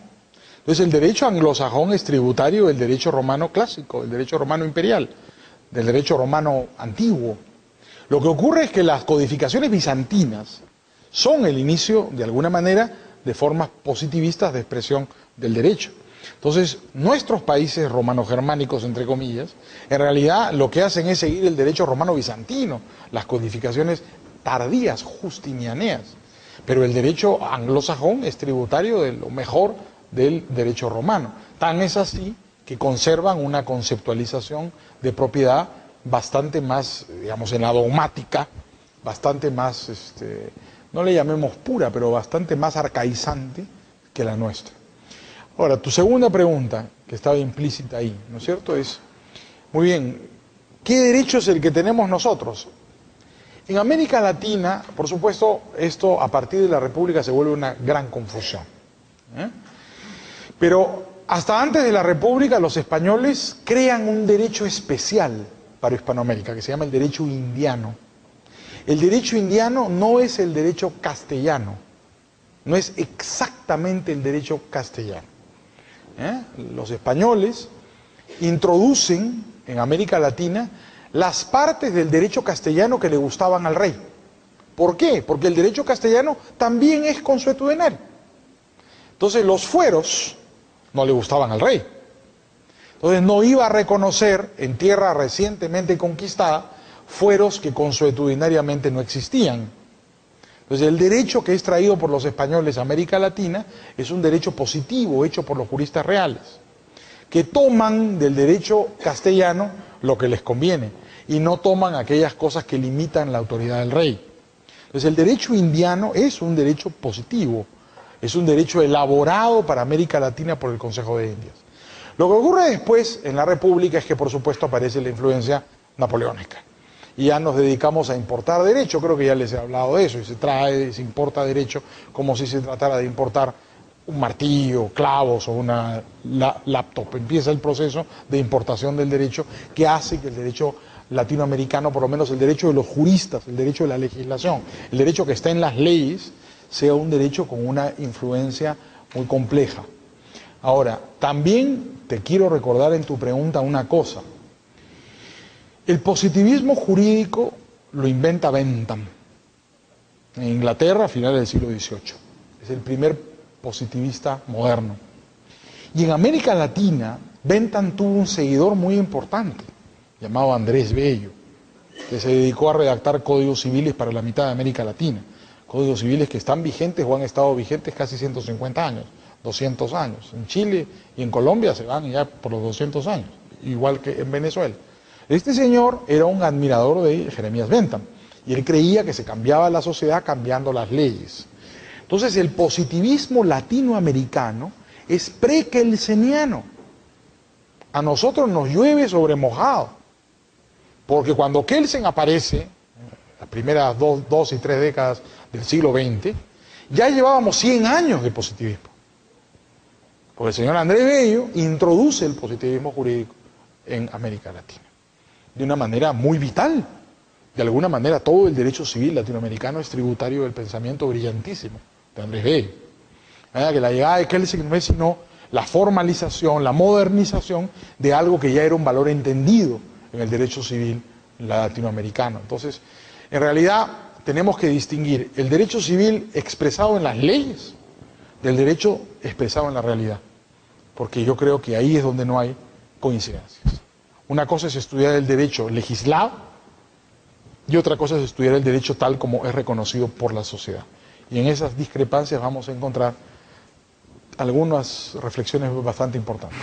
Entonces el derecho anglosajón es tributario del derecho romano clásico, del derecho romano imperial, del derecho romano antiguo. Lo que ocurre es que las codificaciones bizantinas son el inicio, de alguna manera, de formas positivistas de expresión del derecho. Entonces, nuestros países romano-germánicos, entre comillas, en realidad lo que hacen es seguir el derecho romano-bizantino, las codificaciones tardías, justinianeas. Pero el derecho anglosajón es tributario de lo mejor del derecho romano. Tan es así que conservan una conceptualización de propiedad bastante más, digamos, en la dogmática, bastante más, no le llamemos pura, pero bastante más arcaizante que la nuestra. Ahora, tu segunda pregunta, que estaba implícita ahí, ¿no es cierto? Es, muy bien, ¿qué derecho es el que tenemos nosotros? En América Latina, por supuesto, esto a partir de la República se vuelve una gran confusión, ¿eh? Pero hasta antes de la República los españoles crean un derecho especial para Hispanoamérica, que se llama el derecho indiano. El derecho indiano no es el derecho castellano, no es exactamente el derecho castellano. Los españoles introducen en América Latina las partes del derecho castellano que le gustaban al rey. ¿Por qué? Porque el derecho castellano también es consuetudenario. Entonces los fueros no le gustaban al rey. Entonces no iba a reconocer en tierra recientemente conquistada fueros que consuetudinariamente no existían. Entonces el derecho que es traído por los españoles a América Latina es un derecho positivo hecho por los juristas reales, que toman del derecho castellano lo que les conviene y no toman aquellas cosas que limitan la autoridad del rey. Entonces el derecho indiano es un derecho positivo, es un derecho elaborado para América Latina por el Consejo de Indias. Lo que ocurre después en la República es que por supuesto aparece la influencia napoleónica. Y ya nos dedicamos a importar derecho, creo que ya les he hablado de eso, y se importa derecho como si se tratara de importar un martillo, clavos o una laptop. Empieza el proceso de importación del derecho que hace que el derecho latinoamericano, por lo menos el derecho de los juristas, el derecho de la legislación, el derecho que está en las leyes, sea un derecho con una influencia muy compleja. Ahora, también te quiero recordar en tu pregunta una cosa. El positivismo jurídico lo inventa Bentham en Inglaterra a finales del siglo XVIII. Es el primer positivista moderno. Y en América Latina, Bentham tuvo un seguidor muy importante, llamado Andrés Bello, que se dedicó a redactar códigos civiles para la mitad de América Latina. Códigos civiles que están vigentes o han estado vigentes casi 150 años, 200 años. En Chile y en Colombia se van ya por los 200 años, igual que en Venezuela. Este señor era un admirador de Jeremías Bentham y él creía que se cambiaba la sociedad cambiando las leyes. Entonces el positivismo latinoamericano es pre-kelseniano. A nosotros nos llueve sobre mojado, porque cuando Kelsen aparece, las primeras dos y tres décadas del siglo XX, ya llevábamos 100 años de positivismo. Porque el señor Andrés Bello introduce el positivismo jurídico en América Latina de una manera muy vital. De alguna manera todo el derecho civil latinoamericano es tributario del pensamiento brillantísimo de Andrés Bello. Que la llegada de Kelsen no es sino la formalización, la modernización de algo que ya era un valor entendido en el derecho civil latinoamericano. Entonces, en realidad tenemos que distinguir el derecho civil expresado en las leyes del derecho expresado en la realidad, porque yo creo que ahí es donde no hay coincidencias. Una cosa es estudiar el derecho legislado y otra cosa es estudiar el derecho tal como es reconocido por la sociedad. Y en esas discrepancias vamos a encontrar algunas reflexiones bastante importantes.